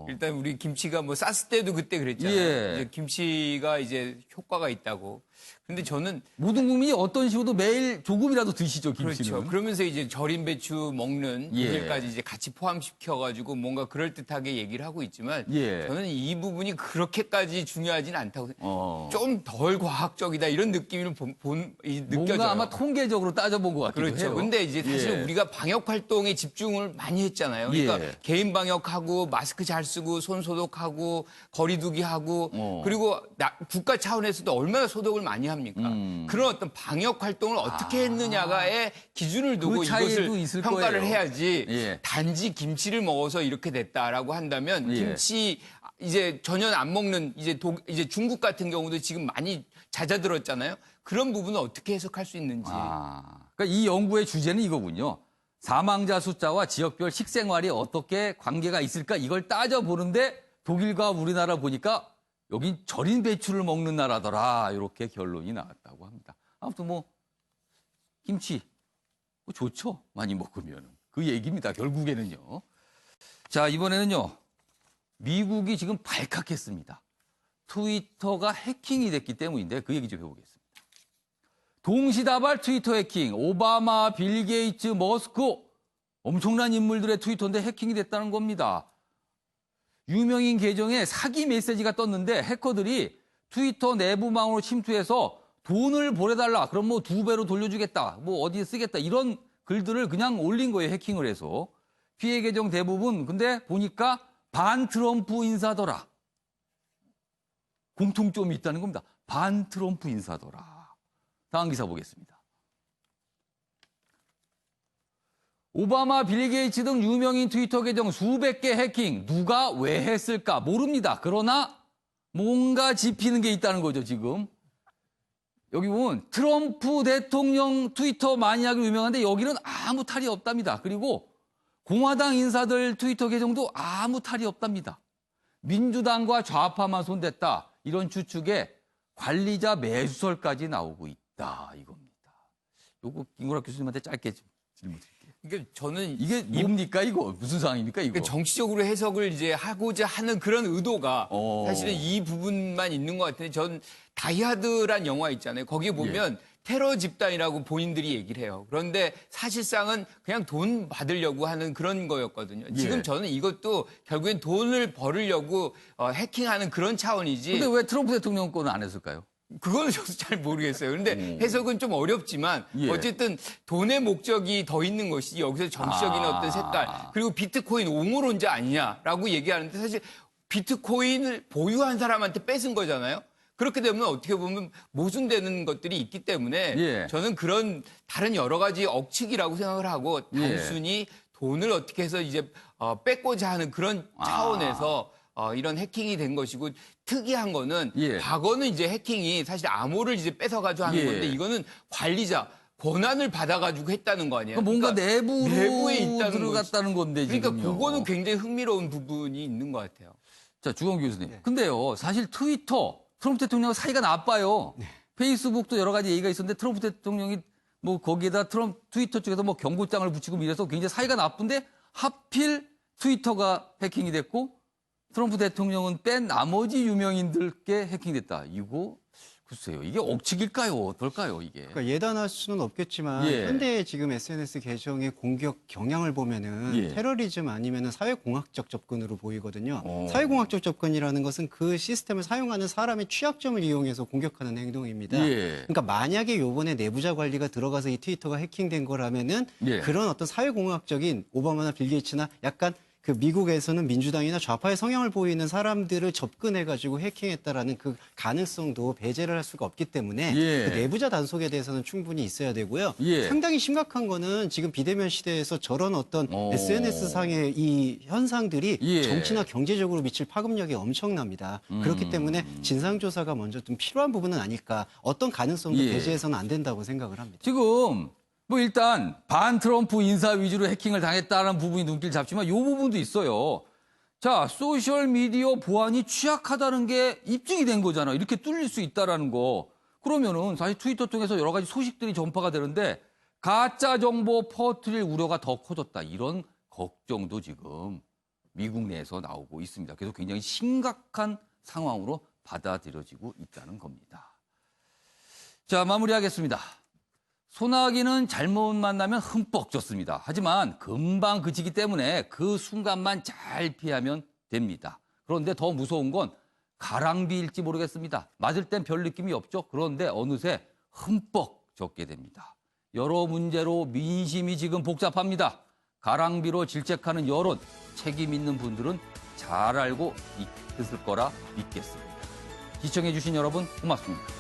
일단 우리 김치가 뭐 쌌을 때도 그때 그랬잖아요. 이제 김치가 이제 효과가 있다고. 근데 저는 모든 국민이 어떤 식으로도 매일 조금이라도 드시죠, 김치는. 그렇죠. 그러면서 이제 절인 배추 먹는 독일까지 이제 같이 포함시켜가지고 뭔가 그럴듯하게 얘기를 하고 있지만 저는 이 부분이 그렇게까지 중요하지는 않다고 좀 덜 과학적이다 이런 느낌을 느껴져요. 뭔가 아마 통계적으로 따져본 것 같기도 그렇죠. 해요. 근데 이제 사실 우리가 방역 활동에 집중을 많이 했잖아요. 그러니까 개인 방역하고 마스크 잘 쓰고 손 소독하고 거리두기 하고 그리고 국가 차원에서도 얼마나 소독을 많이 합니까? 그런 어떤 방역 활동을 어떻게 했느냐가의 기준을 두고 이것을 평가를 해야지 단지 김치를 먹어서 이렇게 됐다라고 한다면 김치 이제 전혀 안 먹는 이제 중국 같은 경우도 지금 많이 잦아들었잖아요. 그런 부분은 어떻게 해석할 수 있는지. 그러니까 이 연구의 주제는 이거군요. 사망자 숫자와 지역별 식생활이 어떻게 관계가 있을까 이걸 따져보는데 독일과 우리나라 보니까 여긴 절인 배추를 먹는 나라더라. 이렇게 결론이 나왔다고 합니다. 아무튼 뭐 김치 뭐 좋죠. 많이 먹으면. 그 얘기입니다. 결국에는요. 자, 이번에는요. 미국이 지금 발칵했습니다. 트위터가 해킹이 됐기 때문인데 그 얘기 좀 해보겠습니다. 동시다발 트위터 해킹, 오바마, 빌 게이츠, 머스크 엄청난 인물들의 트위터인데 해킹이 됐다는 겁니다. 유명인 계정에 사기 메시지가 떴는데 해커들이 트위터 내부망으로 침투해서 돈을 보내달라. 그럼 뭐 2배로 돌려주겠다. 뭐 어디에 쓰겠다. 이런 글들을 그냥 올린 거예요. 해킹을 해서. 피해 계정 대부분 근데 보니까 반 트럼프 인사더라. 공통점이 있다는 겁니다. 반 트럼프 인사더라. 다음 기사 보겠습니다. 오바마, 빌 게이츠 등 유명인 트위터 계정 수백 개 해킹. 누가 왜 했을까? 모릅니다. 그러나 뭔가 짚이는 게 있다는 거죠, 지금. 여기 보면 트럼프 대통령 트위터 많이 하기 유명한데 여기는 아무 탈이 없답니다. 그리고 공화당 인사들 트위터 계정도 아무 탈이 없답니다. 민주당과 좌파만 손댔다. 이런 추측에 관리자 매수설까지 나오고 있다. 이겁니다. 요거 김구락 교수님한테 짧게 좀 질문 드릴게요. 그러니까 저는 이게 뭡니까 이거? 무슨 상황입니까 이거? 그러니까 정치적으로 해석을 이제 하고자 하는 그런 의도가 사실은 이 부분만 있는 것 같은데 전 다이하드란 영화 있잖아요. 거기 보면 테러 집단이라고 본인들이 얘기를 해요. 그런데 사실상은 그냥 돈 받으려고 하는 그런 거였거든요. 지금 저는 이것도 결국엔 돈을 벌으려고 해킹하는 그런 차원이지. 근데 왜 트럼프 대통령 거는 안 했을까요? 그거는 저도 잘 모르겠어요. 그런데 해석은 좀 어렵지만 어쨌든 돈의 목적이 더 있는 것이지 여기서 정치적인 어떤 색깔 그리고 비트코인 옹호론자 아니냐라고 얘기하는데 사실 비트코인을 보유한 사람한테 뺏은 거잖아요. 그렇게 되면 어떻게 보면 모순되는 것들이 있기 때문에 저는 그런 다른 여러 가지 억측이라고 생각을 하고 단순히 돈을 어떻게 해서 이제 뺏고자 하는 그런 차원에서 이런 해킹이 된 것이고 특이한 거는 과거는 이제 해킹이 사실 암호를 이제 뺏어가지고 하는 건데 이거는 관리자 권한을 받아가지고 했다는 거 아니에요? 뭔가 그러니까 내부에 있다는 들어갔다는 건데 그러니까 지금요. 그거는 굉장히 흥미로운 부분이 있는 것 같아요. 자, 주건 교수님. 근데요, 사실 트위터, 트럼프 대통령과 사이가 나빠요. 페이스북도 여러 가지 얘기가 있었는데 트럼프 대통령이 뭐 거기에다 트위터 쪽에서 뭐 경고장을 붙이고 이래서 굉장히 사이가 나쁜데 하필 트위터가 해킹이 됐고 트럼프 대통령은 뺀 나머지 유명인들께 해킹됐다. 이거 글쎄요. 이게 억측일까요? 어떨까요? 이게. 그러니까 예단할 수는 없겠지만 현대 지금 SNS 계정의 공격 경향을 보면은 테러리즘 아니면은 사회공학적 접근으로 보이거든요. 사회공학적 접근이라는 것은 그 시스템을 사용하는 사람의 취약점을 이용해서 공격하는 행동입니다. 그러니까 만약에 요번에 내부자 관리가 들어가서 이 트위터가 해킹된 거라면은 그런 어떤 사회공학적인 오바마나 빌 게이츠나 약간 그 미국에서는 민주당이나 좌파의 성향을 보이는 사람들을 접근해가지고 해킹했다라는 그 가능성도 배제를 할 수가 없기 때문에 그 내부자 단속에 대해서는 충분히 있어야 되고요. 상당히 심각한 거는 지금 비대면 시대에서 저런 어떤 SNS상의 이 현상들이 정치나 경제적으로 미칠 파급력이 엄청납니다. 그렇기 때문에 진상조사가 먼저 좀 필요한 부분은 아닐까. 어떤 가능성도 배제해서는 안 된다고 생각을 합니다. 지금 뭐 일단 반 트럼프 인사 위주로 해킹을 당했다는 부분이 눈길 잡지만 이 부분도 있어요. 자, 소셜 미디어 보안이 취약하다는 게 입증이 된 거잖아요. 이렇게 뚫릴 수 있다라는 거. 그러면은 사실 트위터 통해서 여러 가지 소식들이 전파가 되는데 가짜 정보 퍼뜨릴 우려가 더 커졌다. 이런 걱정도 지금 미국 내에서 나오고 있습니다. 그래서 굉장히 심각한 상황으로 받아들여지고 있다는 겁니다. 자, 마무리하겠습니다. 소나기는 잘못 만나면 흠뻑 젖습니다. 하지만 금방 그치기 때문에 그 순간만 잘 피하면 됩니다. 그런데 더 무서운 건 가랑비일지 모르겠습니다. 맞을 땐 별 느낌이 없죠. 그런데 어느새 흠뻑 젖게 됩니다. 여러 문제로 민심이 지금 복잡합니다. 가랑비로 질책하는 여론, 책임 있는 분들은 잘 알고 있을 거라 믿겠습니다. 시청해 주신 여러분 고맙습니다.